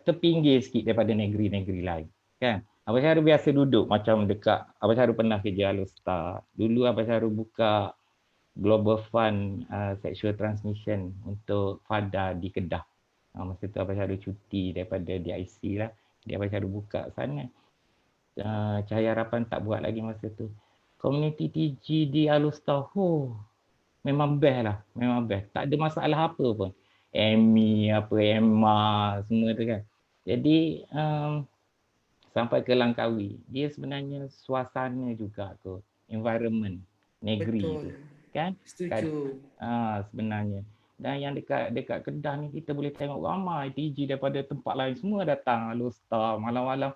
terpinggir sikit daripada negeri-negeri lain. Kan? Abang Syarul biasa duduk macam dekat, Abang Syarul pernah kerja Alostar. Dulu Abang Syarul buka Global Fund Sexual Transmission untuk FADA di Kedah. Masa tu Abang Syarul cuti daripada DIC lah. Dia Abang Syarul buka sana. Cahaya Harapan tak buat lagi masa tu. Community TG di Alustar, memang best lah. Memang best. Tak ada masalah apa pun. Amy, Emma, semua tu kan. Jadi, sampai ke Langkawi, dia sebenarnya suasana juga tu. Environment, negeri tu. Betul. Kan? Setuju. Sebenarnya. Dan yang dekat Kedah ni kita boleh tengok ramai TG daripada tempat lain semua datang. Alustar, malam-malam.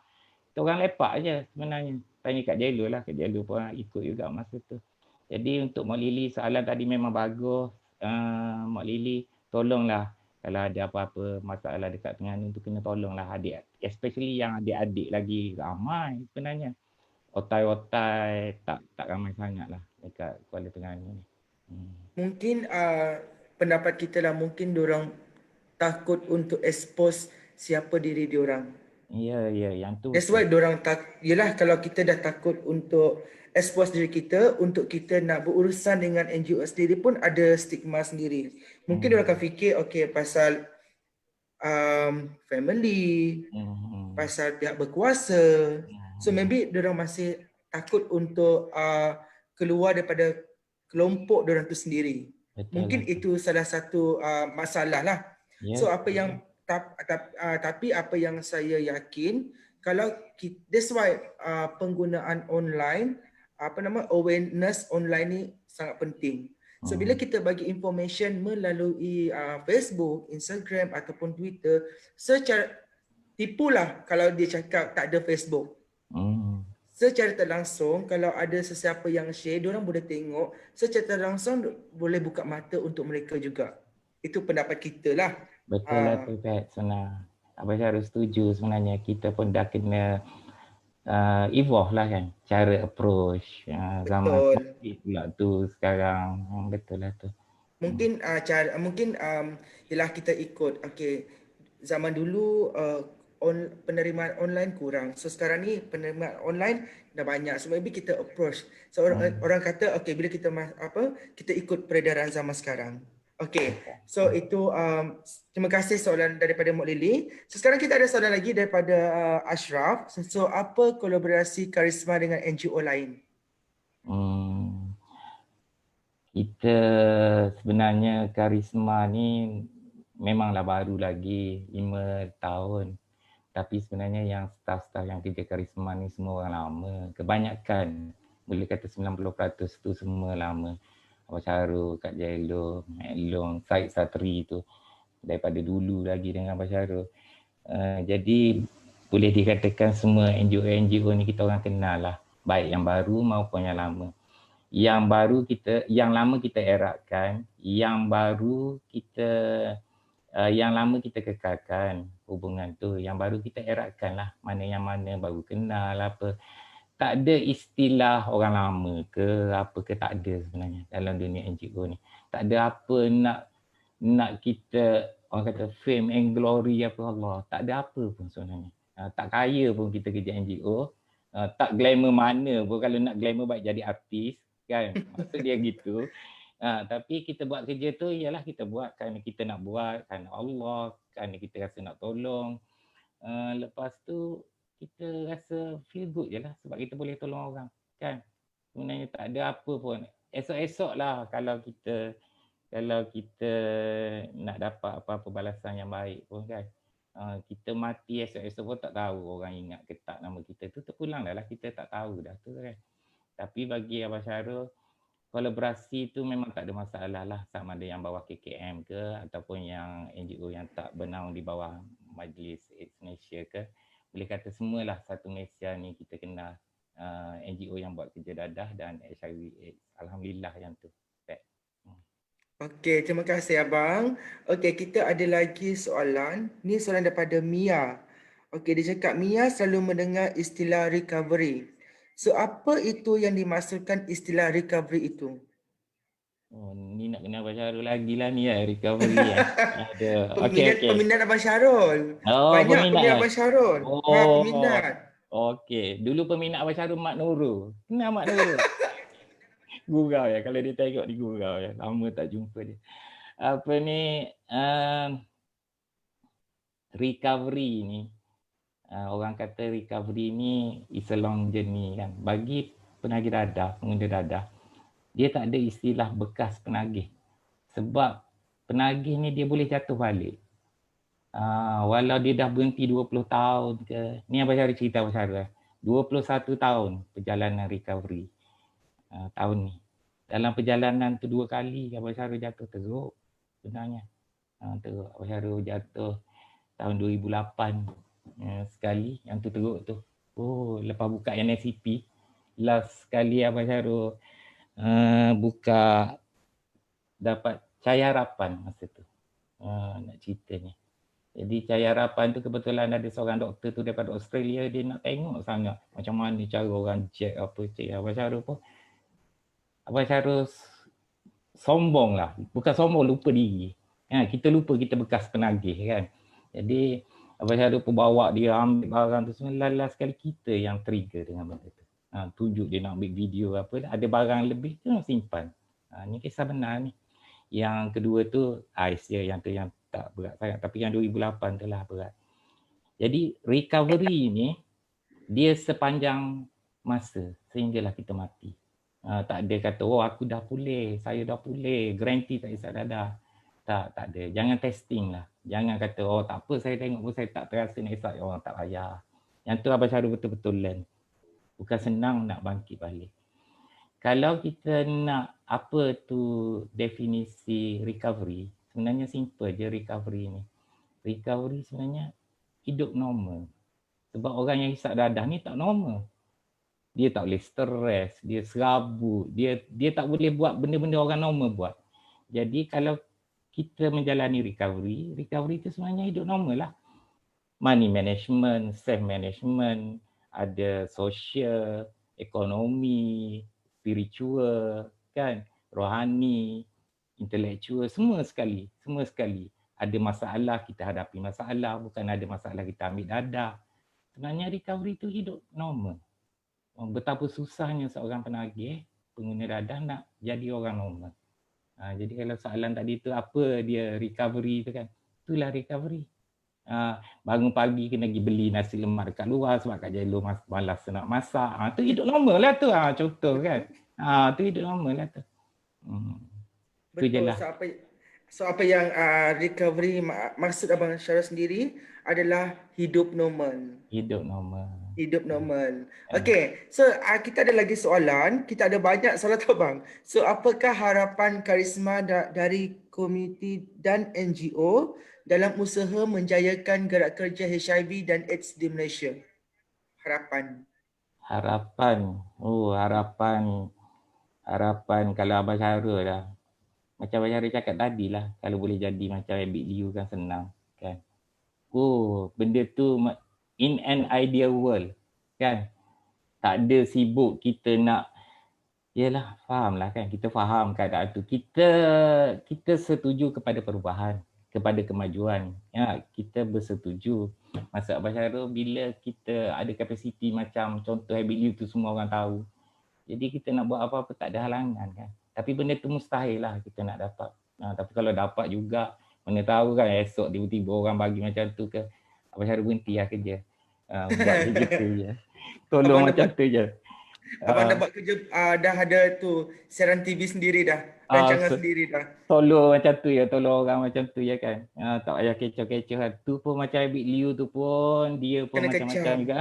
Kita orang lepak je sebenarnya. Tanya Kak Jelo lah. Kak Jelo pun ikut juga masa tu. Jadi untuk Mak Lily soalan tadi memang bagus. Mak Lily tolonglah kalau ada apa-apa masalah dekat Terengganu tu kena tolonglah adik. Especially yang adik-adik lagi ramai sebenarnya. Otai-otai tak ramai sangat lah dekat Kuala Terengganu ni. Mungkin pendapat kita lah, mungkin diorang takut untuk expose siapa diri diorang. Ya, yang tu. That's why diorang yelah, kalau kita dah takut untuk expose diri kita, untuk kita nak berurusan dengan NGO sendiri pun ada stigma sendiri. Mungkin diorang akan fikir okay pasal family, pasal pihak berkuasa. So maybe diorang masih takut untuk keluar daripada kelompok diorang tu sendiri. Betul Mungkin lah. itu salah satu masalah lah. Yes. So apa yang tapi apa yang saya yakin, kalau that's why penggunaan online, awareness online ni sangat penting. So bila kita bagi information melalui Facebook, Instagram ataupun Twitter, secara tipulah kalau dia cakap tak ada Facebook. Secara tak langsung, kalau ada sesiapa yang share, diorang boleh tengok. Secara tak langsung boleh buka mata untuk mereka juga. Itu pendapat kita lah. Betul lah tu Pat, senang. Abang Syarul setuju sebenarnya. Kita pun dah kena evolve lah kan. Cara approach. Zaman COVID pula tu sekarang. Betul lah tu. Mungkin ialah kita ikut. Okay, zaman dulu penerimaan online kurang. So sekarang ni penerimaan online dah banyak. So maybe kita approach. So orang kata okay, bila kita kita ikut peredaran zaman sekarang. Okay, so itu terima kasih soalan daripada Mak Lily. So sekarang kita ada soalan lagi daripada Ashraf. So apa kolaborasi Karisma dengan NGO lain? Kita sebenarnya Karisma ni memanglah baru lagi 5 tahun. Tapi sebenarnya yang staff-staff yang kerja Karisma ni semua orang lama. Kebanyakan, boleh kata 90% tu semua lama. Abang Syarul, Kak Jelo, Mak Long, Syed Satri tu daripada dulu lagi dengan Abang Syarul. Jadi boleh dikatakan semua NGO ni kita orang kenal lah. Baik yang baru maupun yang lama. Yang lama kita eratkan, yang lama kita kekalkan hubungan tu. Yang baru kita eratkan lah, mana yang mana baru kenal apa. Tak ada istilah orang lama ke apa ke, tak ada sebenarnya dalam dunia NGO ni. Tak ada apa nak kita orang kata fame and glory apa Allah. Tak ada apa pun sebenarnya. Tak kaya pun kita kerja NGO. Tak glamour mana pun, kalau nak glamour baik jadi artis kan. Maksud dia gitu. Tapi kita buat kerja tu ialah kita buat kerana kita nak buat, kerana Allah, kerana kita rasa nak tolong. Lepas tu kita rasa feel good je lah sebab kita boleh tolong orang kan. Sebenarnya tak ada apa pun. Esok-esok lah kalau kita nak dapat apa-apa balasan yang baik pun kan. Kita mati esok-esok pun tak tahu orang ingat ke tak nama kita tu, terpulang dah lah, kita tak tahu dah tu kan. Tapi bagi Abang Syarul, kolaborasi tu memang tak ada masalah lah, sama ada yang bawah KKM ke ataupun yang NGO yang tak bernaung di bawah Majlis AIDS Malaysia ke. Boleh kata semualah satu Malaysia ni kita kenal NGO yang buat kerja dadah dan HIV AIDS. Alhamdulillah yang tu. Okey, terima kasih Abang. Okey, kita ada lagi soalan. Ni soalan daripada Mia. Okey, dia cakap Mia selalu mendengar istilah recovery. So apa itu yang dimaksudkan istilah recovery itu? Ni nak kena Abang Syarul lagi lah ni recovery ya. Ada. Peminat Abang Syarul. Banyak peminat Abang Syarul. Peminat. Okey, dulu peminat Abang Syarul Mak Nurul. Kenal Mak Nurul? Gurau ya, kalau dia tengok di gurau ya. Lama tak jumpa dia. recovery ni, orang kata recovery ni is a long journey kan. Bagi penagih dadah, pengguna dadah, dia tak ada istilah bekas penagih. Sebab penagih ni dia boleh jatuh balik. Walau dia dah berhenti 20 tahun ke. Ni Abang Syarul cerita Abang Syarul. 21 tahun perjalanan recovery tahun ni. Dalam perjalanan tu 2 kali Abang Syarul jatuh teruk sebenarnya. Teruk. Abang Syarul jatuh tahun 2008 sekali, yang tu teruk tu. Lepas buka NSCP, last sekali Abang Syarul buka dapat Cahaya Harapan masa tu. Nak ceritanya. Jadi Cahaya Harapan tu kebetulan ada seorang doktor tu daripada Australia, dia nak tengok sangat macam mana cara orang check apa check. Abang Syarul sombong lah. Bukan sombong, lupa diri. Kita lupa kita bekas penagih kan. Jadi Abang Syarul pun bawa dia ambil barang tu semua. Last sekali kita yang trigger dengan benda tu. Tunjuk dia nak ambil video apa. Ada barang lebih tu nak simpan. Ni kisah benar ni. Yang kedua tu AIS je, yang tu yang tak berat sangat. Tapi yang 2008 tu lah berat. Jadi recovery ni dia sepanjang masa sehinggalah kita mati. Tak ada kata, aku dah pulih, saya dah pulih, guarantee tak isap dadah. Tak ada. Jangan testing lah. Jangan kata, tak apa saya tengok pun saya tak terasa nak isap, tak payah. Yang tu Abang Syarul betul-betul learn. Bukan senang nak bangkit balik. Kalau kita nak apa tu definisi recovery, sebenarnya simple je recovery ni. Recovery sebenarnya hidup normal. Sebab orang yang hisap dadah ni tak normal. Dia tak boleh stres, dia serabut, dia tak boleh buat benda-benda orang normal buat. Jadi kalau kita menjalani recovery tu sebenarnya hidup normal lah. Money management, self management, ada social, ekonomi, spiritual, kan, rohani, intellectual, semua sekali. Ada masalah, kita hadapi masalah, bukan ada masalah kita ambil dadah. Sebenarnya recovery tu hidup normal. Betapa susahnya seorang penagih, pengguna dadah nak jadi orang normal. Jadi kalau soalan tadi tu apa dia recovery tu kan, itulah recovery. Bangun pagi kena pergi beli nasi lemak dekat luar sebab Kak Jelo malas nak masak. Tu hidup normal lah tu, contoh kan. Tu hidup normal lah tu. Tu je Betul. lah. So apa yang recovery maksud Abang Syarul sendiri adalah hidup normal. Hidup normal. Hidup normal. Okay, so kita ada lagi soalan. Kita ada banyak soalan tu bang. So apakah harapan Karisma dari komuniti dan NGO dalam usaha menjayakan gerak kerja HIV dan AIDS di Malaysia? Harapan. Harapan kalau Abang Syarul lah. Macam Abang Syarul cakap tadi lah. Kalau boleh jadi macam Abid Liu kan senang. Kan? Benda tu in an ideal world. Kan? Tak ada sibuk kita nak. Yelah, faham lah kan. Kita faham keadaan tu. Kita setuju kepada perubahan. Kepada kemajuan. Kita bersetuju. Maksud Abang Syarul bila kita ada kapasiti macam contoh Abid Liu tu semua orang tahu. Jadi kita nak buat apa-apa tak ada halangan kan. Tapi benda tu mustahil lah kita nak dapat. Tapi kalau dapat juga, mana tahu kan esok tiba-tiba orang bagi macam tu ke. Abang Syarul berhenti lah kerja. Buat gitu je. Tolong macam tu je. Abang dah buat kerja, dah ada tu siaran TV sendiri dah. Rancangan sendiri dah. Tolong macam tu ya, tolong orang macam tu ya kan. Tak payah kecoh-kecoh kan. Tu pun macam Abid Liu tu pun, dia pun macam-macam juga.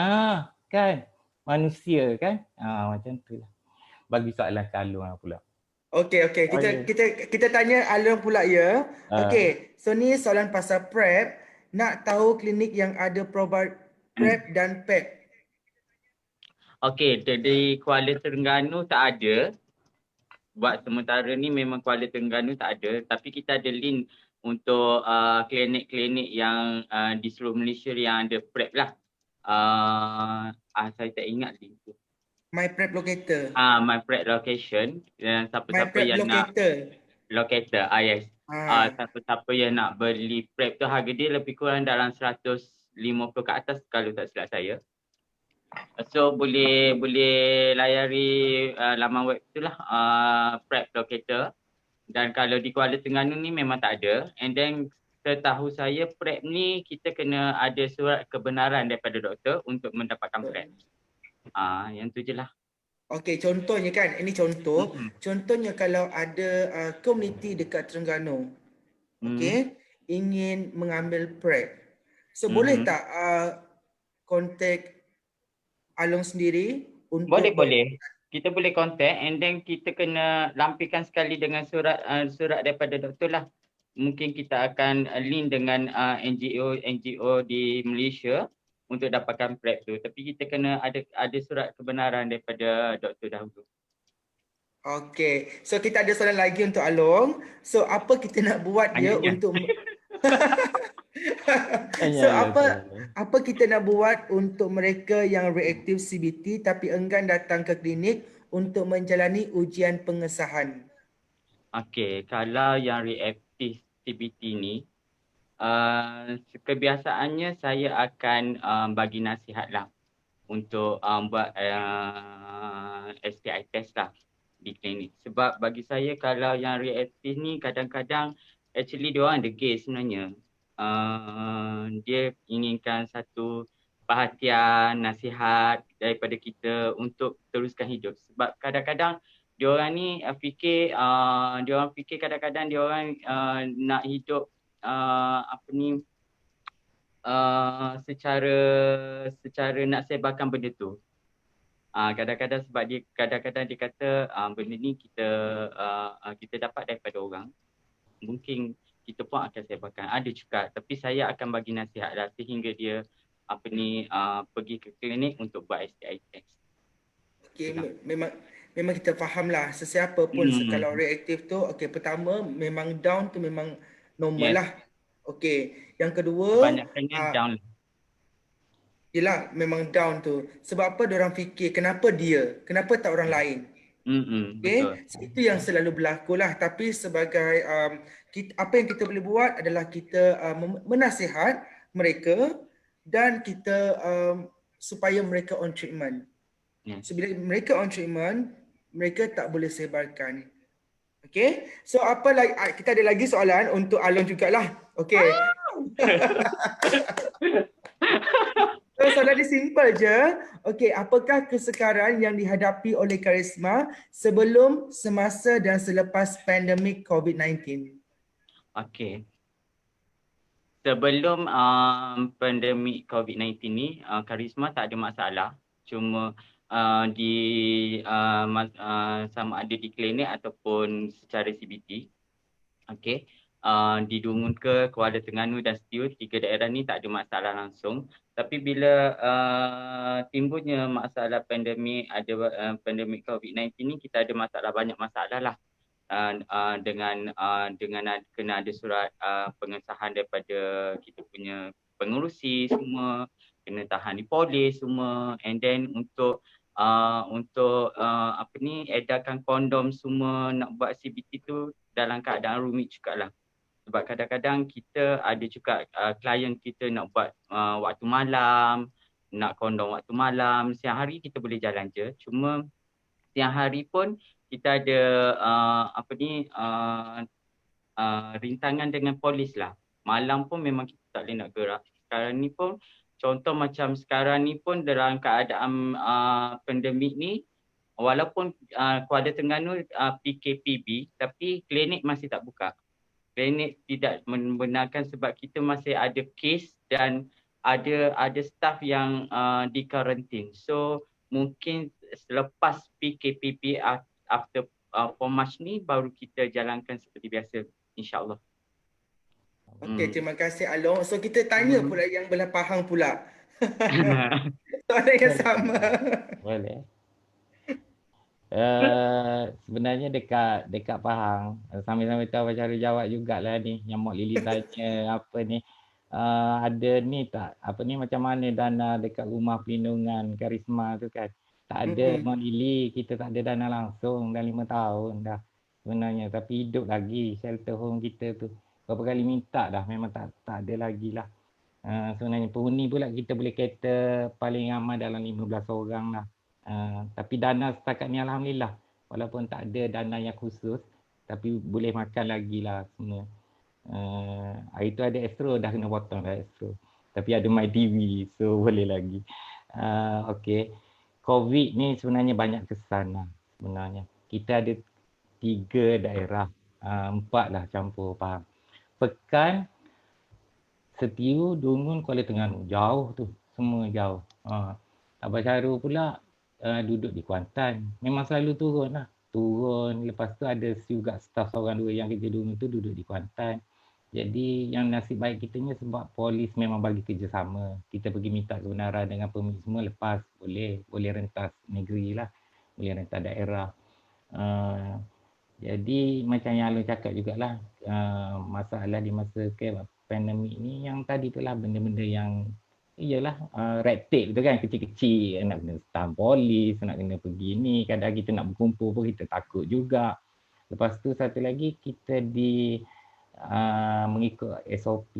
Kan? Manusia kan? Macam tu lah. Bagi soalan ke Alung pula. Okey. Kita tanya Alung pula ya. Okey. So ni soalan pasal PrEP. Nak tahu klinik yang ada PrEP dan PEP. Okey, di Kuala Terengganu tak ada. Buat sementara ni memang Kuala Terengganu tak ada. Tapi kita ada link untuk klinik-klinik yang di seluruh Malaysia yang ada PrEP lah. Saya tak ingat link tu. My PrEP Locator. My PrEP Location. Dan siapa-siapa yang Locator. Locator, yes. Siapa-siapa yang nak beli PrEP tu harga dia lebih kurang dalam 150 ke atas kalau tak silap saya. So boleh layari laman web tu lah, PrEP Locator. Dan kalau di Kuala Terengganu ni memang tak ada. And then setahu saya prep ni kita kena ada surat kebenaran daripada doktor untuk mendapatkan prep. Yang tu je lah. Okey, contohnya kan, ini contoh. Mm-mm. Contohnya kalau ada komuniti dekat Terengganu, okey, ingin mengambil prep. So boleh tak kontak Along sendiri untuk Boleh. Kita boleh contact and then kita kena lampikan sekali dengan surat daripada doktor lah. Mungkin kita akan link dengan NGO di Malaysia untuk dapatkan prep tu. Tapi kita kena ada surat kebenaran daripada doktor dahulu. Okey. So kita ada soalan lagi untuk Along. So apa kita nak buat dia Lanjutnya. untuk So apa kita nak buat untuk mereka yang reaktif CBT tapi enggan datang ke klinik untuk menjalani ujian pengesahan? Okey, kalau yang reaktif CBT ni, kebiasaannya saya akan bagi nasihat lah untuk buat STI test lah di klinik. Sebab bagi saya kalau yang reaktif ni kadang-kadang actually dia orang degil sebenarnya. Dia inginkan satu perhatian, nasihat daripada kita untuk teruskan hidup. Sebab kadang-kadang dia orang ni fikir kadang-kadang dia orang nak hidup secara nak sebarkan benda tu. Kadang-kadang sebab dia kata benda ni kita dapat daripada orang. Mungkin kita pun akan sebarkan. Ada juga, tapi saya akan bagi nasihat lah sehingga dia pergi ke klinik untuk buat STI test. Okey, memang kita fahamlah sesiapa pun kalau reaktif tu, okey, pertama memang down tu memang normal lah. Okey, yang kedua Banyakkannya down. Yelah, memang down tu. Sebab apa diorang fikir kenapa dia, kenapa tak orang lain. Okay? Betul. Itu yang selalu berlaku lah. Tapi sebagai apa yang kita boleh buat adalah kita menasihat mereka dan kita supaya mereka on treatment. So bila mereka on treatment, mereka tak boleh sebarkan. Okay? So apa lagi, kita ada lagi soalan untuk Alon jugalah. Okay. So soalan dia simple je. Okey, apakah kesukaran yang dihadapi oleh Karisma sebelum, semasa dan selepas pandemik COVID-19? Okey. Sebelum pandemik COVID-19 ni, Karisma tak ada masalah. Cuma sama ada di klinik ataupun secara CBT. Okey. Di Dungun ke Kuala Terengganu dan Setiu, 3 daerah ni tak ada masalah langsung. Tapi bila timbulnya masalah pandemik, pandemik COVID-19 ni, kita ada banyak masalah lah. Dengan kena ada surat pengesahan daripada kita punya pengurusi semua, kena tahan di polis semua, and then untuk edarkan kondom semua, nak buat CBT tu dalam keadaan rumit jugalah. Sebab kadang-kadang kita ada juga klien kita nak buat waktu malam, nak kondom waktu malam. Siang hari kita boleh jalan je. Cuma siang hari pun kita ada rintangan dengan polis lah. Malam pun memang kita tak boleh nak gerak. Sekarang ni pun, contoh macam sekarang ni pun dalam keadaan pandemik ni, walaupun Kuala Terengganu PKPB, tapi klinik masih tak buka. Klinik tidak membenarkan sebab kita masih ada kes dan ada staff yang dikarantin. So mungkin selepas PKPB after 4 Mac ni baru kita jalankan seperti biasa, insya-Allah. Okey, terima kasih Along. So kita tanya pula yang belah Pahang pula. Soalan yang sama. Boleh. Sebenarnya dekat Pahang, sambil-sambil tahu cara jawab jugalah ni yang Mak Lily tanya apa ni, ada ni tak, macam mana dana dekat rumah perlindungan Karisma tu kan. Tak ada Mak Lily, kita tak ada dana langsung dah 5 tahun dah sebenarnya, tapi hidup lagi shelter home kita tu. Berapa kali minta dah, memang tak ada lagi lah. Sebenarnya penghuni pula kita boleh cater paling ramai dalam 15 orang lah. Tapi dana setakat ni alhamdulillah, walaupun tak ada dana yang khusus, tapi boleh makan lagi lah semua. Hari tu ada Astro, dah kena potong dah Astro. Tapi ada My TV, so boleh lagi. Okey. COVID ni sebenarnya banyak kesan lah sebenarnya. Kita ada 3 daerah, 4 lah campur faham. Pekan, Setiu, Dungun, Kuala Terengganu. Jauh tu, semua jauh. Abang Syarul pula duduk di Kuantan. Memang selalu turun lah. Turun, lepas tu ada juga staff seorang dua yang kerja Dungun tu duduk di Kuantan. Jadi yang nasib baik kitanya sebab polis memang bagi kerjasama. Kita pergi minta kebenaran dengan permit semua lepas. Boleh rentas negeri lah. Boleh rentas daerah. Jadi macam yang Alun cakap jugalah, masalah di masa pandemik ni yang tadi tu lah benda-benda yang iyalah red tape tu kan, kecil-kecil, nak kena stamp polis, nak kena pergi ni, kadang kita nak berkumpul pun kita takut juga. Lepas tu satu lagi kita mengikut SOP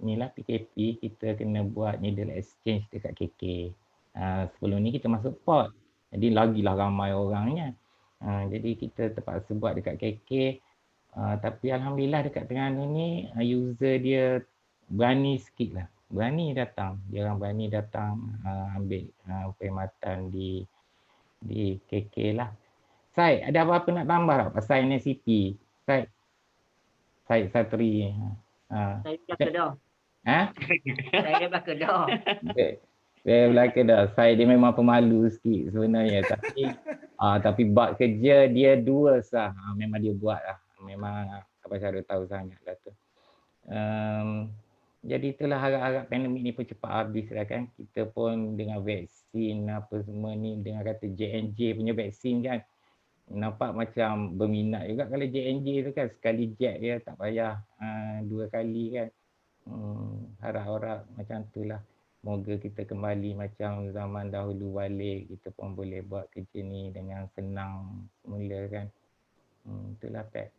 ni lah PKP, kita kena buat needle exchange dekat KK. Sebelum ni kita masuk port, jadi lagilah ramai orangnya. Jadi kita terpaksa buat dekat KK. Tapi Alhamdulillah dekat Terengganu ni user dia berani sikit lah. Berani datang. Dia orang berani datang ambil perkhidmatan di KK lah. Syed, ada apa-apa nak tambah tak pasal NSCP? Syed Satri. Saya belaka dah. Saya belaka dah. Saya belaka dah. Saya dia memang pemalu sikit sebenarnya. Tapi bab kerja dia dua sah. Memang dia buat lah. Memang Abang Syarul tahu sangat lah tu. Jadi itulah harap-harap pandemik ni pun cepat habis lah kan. Kita pun dengan vaksin apa semua ni, dengan kata J&J punya vaksin kan. Nampak macam berminat juga kalau J&J tu kan. Sekali jet dia tak payah 2 kali kan. Harap-harap macam tu lah. Moga kita kembali macam zaman dahulu balik. Kita pun boleh buat kerja ni dengan senang semula kan. Itulah Pat.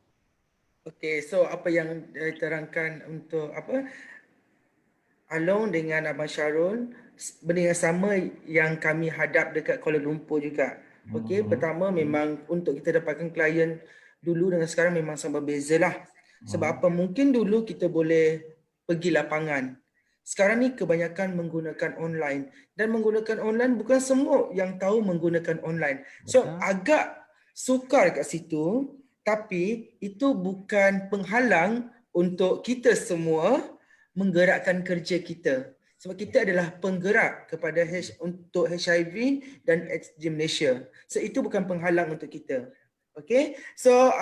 Okey, so apa yang diterangkan untuk Along dengan Abang Syarul, benda yang sama yang kami hadap dekat Kuala Lumpur juga. Okey, pertama memang untuk kita dapatkan klien dulu dengan sekarang memang sangat berbeza lah. Sebab apa? Mungkin dulu kita boleh pergi lapangan. Sekarang ni kebanyakan menggunakan online. Dan menggunakan online bukan semua yang tahu menggunakan online. So agak sukar kat situ. Tapi itu bukan penghalang untuk kita semua menggerakkan kerja kita. Sebab kita adalah penggerak kepada untuk HIV dan AIDS di Malaysia. So itu bukan penghalang untuk kita. Okay. So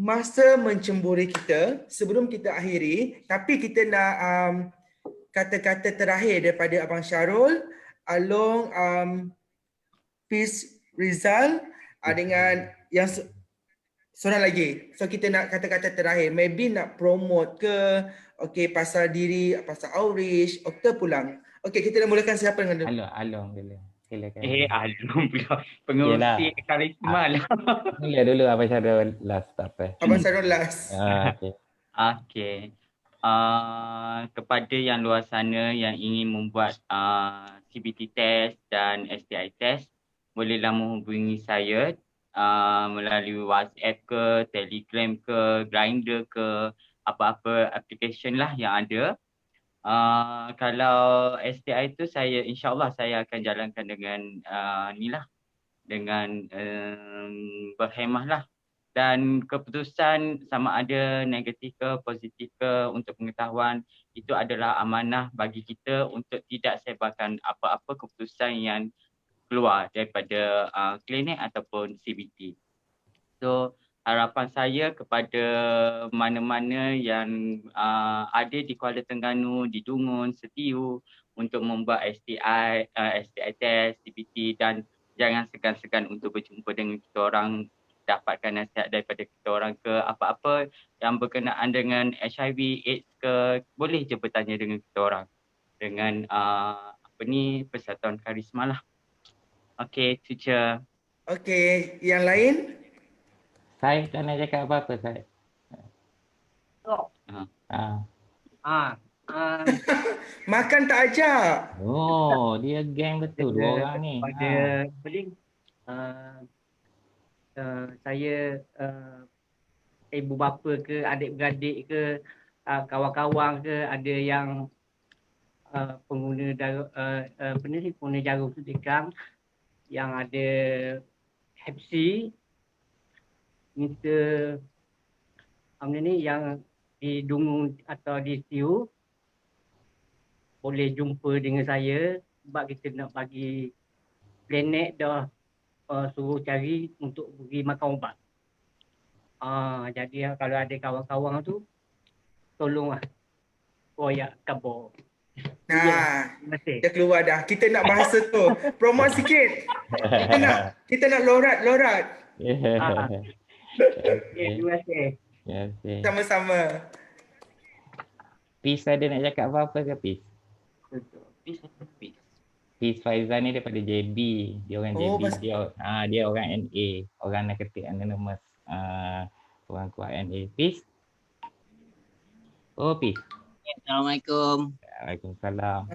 masa mencemburi kita sebelum kita akhiri, tapi kita nak kata-kata terakhir daripada Abang Syarul, Along Peace Rizal dengan yang seorang lagi. So kita nak kata-kata terakhir. Maybe nak promote ke, pasal diri, pasal outreach, kita pulang. Kita dah mulakan siapa dengan dulu? Along dulu. Silakan. Alung pula. Pengurusi karisma lah. Mula dulu Abang Syarul last tak apa. Abang Syarul last. Okay. Kepada yang luar sana yang ingin membuat CBT test dan STI test, bolehlah menghubungi saya melalui WhatsApp ke, Telegram ke, Grindr ke, apa-apa application lah yang ada. Kalau STI tu saya insyaAllah saya akan jalankan dengan dengan berhemah lah. Dan keputusan sama ada negatif ke positif ke untuk pengetahuan itu adalah amanah bagi kita untuk tidak sebarkan apa-apa keputusan yang keluar daripada klinik ataupun CBT. So harapan saya kepada mana-mana yang ada di Kuala Terengganu, di Dungun, Setiu untuk membuat STI test, CBT dan jangan segan-segan untuk berjumpa dengan kita orang, dapatkan nasihat daripada kita orang ke apa-apa yang berkenaan dengan HIV, AIDS ke, boleh je bertanya dengan kita orang dengan Persatuan Karisma lah. Okay, teacher. Okay, yang lain? Saya tak nak cakap apa-apa, saya. Makan tak ajak. Oh, dia geng betul dua orang ni. Pada Beling, saya ibu bapa ke, adik-beradik ke, kawan-kawan ke, ada yang pengguna pengguna jarum suntikan, yang ada Hep C, minta yang di Dungu atau di Siu boleh jumpa dengan saya sebab kita nak bagi planet dah suruh cari untuk pergi makan ubat. Jadi kalau ada kawan-kawan tu tolonglah koyak kabur. Nah, Terima kasih. dia keluar dah. Kita nak bahasa tu. Promote sikit. Kita nak lorat. Okay, terima kasih. Sama-sama. Peace ada nak cakap apa-apa ke Peace? Peace Faizal ni daripada JB. Dia orang Oh, JB. Dia orang NA. Orang nak ketik anonymous. Orang kuat NA. Peace? Oh, Peace. Assalamualaikum. Waalaikumsalam.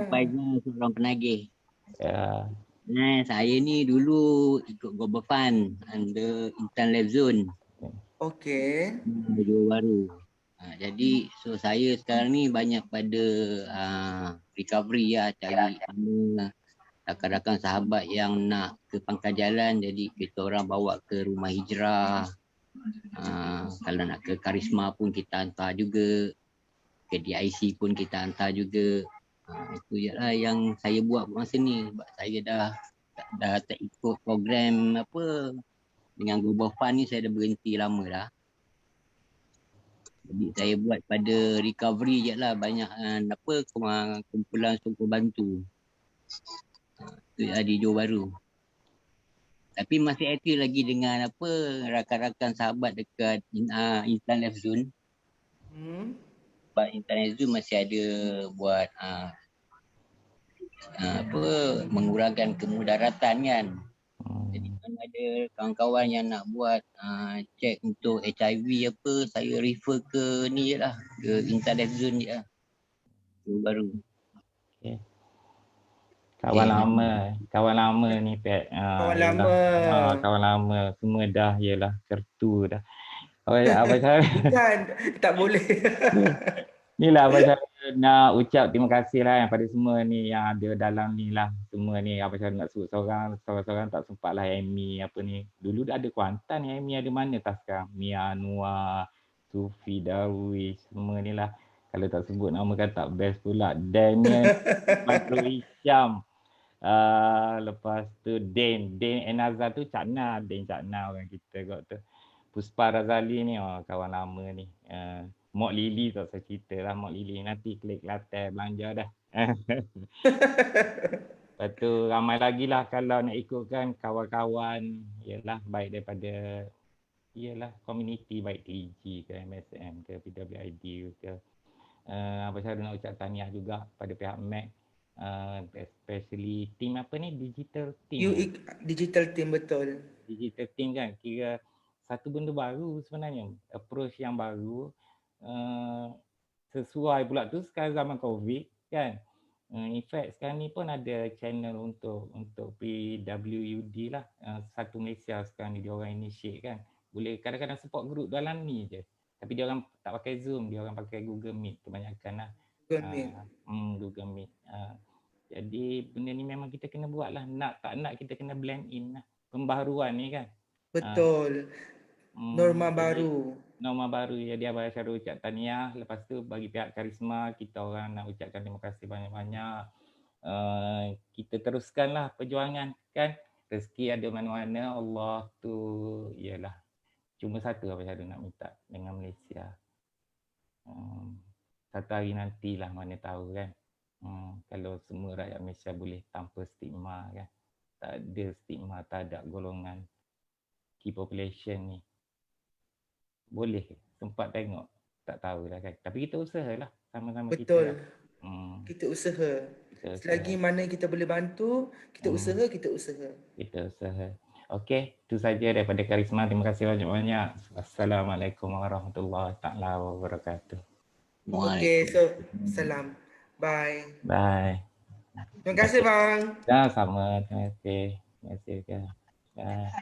Faizal seorang penagih. Ya. Saya ni dulu ikut Global Fund under Intern Left Zone. Okey. Johor Bahru. Jadi saya sekarang ni banyak pada recovery cari rakan-rakan sahabat yang nak ke pangkal jalan, jadi kita orang bawa ke rumah hijrah. Kalau nak ke Karisma pun kita hantar juga. Ke DIC pun kita hantar juga. Itu je lah yang saya buat masa ni. Sebab saya dah tak ikut program dengan Global Fund ni, saya dah berhenti lama dah. Jadi saya buat pada recovery je lah, banyak kumpulan sokong bantu. Itu di Johor Bahru. Tapi masih aktif lagi dengan rakan-rakan sahabat dekat Intern Left Zone. Sebab Intern Left Zone masih ada buat mengurangkan kemudaratan kan. Jadi kalau ada kawan-kawan yang nak buat cek untuk HIV saya refer ke ni je lah, ke Intern Left Zone je lah. Johor Bahru. Okay. Kawan lama ni Pat. Kawan lama semua dah kertu dah. Abang saya Bukan, tak boleh. Inilah Abang saya nak ucap terima kasih lah pada semua ni yang ada dalam ni lah. Semua ni Abang saya nak sebut seorang tak sempat lah. Amy ni. Dulu ada Kuantan, Amy ada mana tak sekarang? Mia Anwar, Sufi Darwish, semua ni lah. Kalau tak sebut nama kan tak best pula. Daniel Patro Isyam. Lepas tu Dane Enazar tu Cakna orang kita kot tu. Puspa Razali ni kawan lama ni. Mok Lily tak saya cerita lah. Mok Lily nanti klik latar belanja dah. Lepas tu ramai lagi lah kalau nak ikutkan kawan-kawan. Yalah baik daripada community, baik TG ke MSM ke PWID ke. Apa saya nak ucap tahniah juga pada pihak MAC. Especially team digital team. Digital team, betul. Digital team kan kira satu benda baru sebenarnya, approach yang baru, sesuai pula tu sekarang zaman COVID kan. In fact sekarang ni pun ada channel untuk PWUD lah, satu Malaysia sekarang ni dia orang initiate kan. Boleh kadang-kadang support group dalam ni je. Tapi dia orang tak pakai Zoom, dia orang pakai Google Meet kebanyakan lah. Google Meet. Jadi benda ni memang kita kena buat lah. Nak tak nak kita kena blend in lah. Pembaharuan ni kan. Betul. Norma baru. Jadi Abang Syarul ucap tahniah. Lepas tu bagi pihak Karisma, kita orang nak ucapkan terima kasih banyak-banyak. Kita teruskanlah perjuangan kan. Rezeki ada mana-mana. Allah tu ialah cuma satu Abang Syarul nak minta dengan Malaysia. Satu hari nantilah mana tahu kan. Kalau semua rakyat Malaysia boleh tanpa stigma kan. Tak ada stigma terhadap golongan key population ni. Boleh sempat tengok, tak tahulah kan. Tapi kita usahalah sama-sama. Betul. Kita. Kita usaha. Selagi mana kita boleh bantu, kita usaha. Kita usaha. Okey, itu saja daripada Karisma. Terima kasih banyak-banyak. Assalamualaikum warahmatullahi taala wabarakatuh. Okey, so salam. Bye. Bye. Terima kasih bang. Ya, sama. Terima kasih. Bye.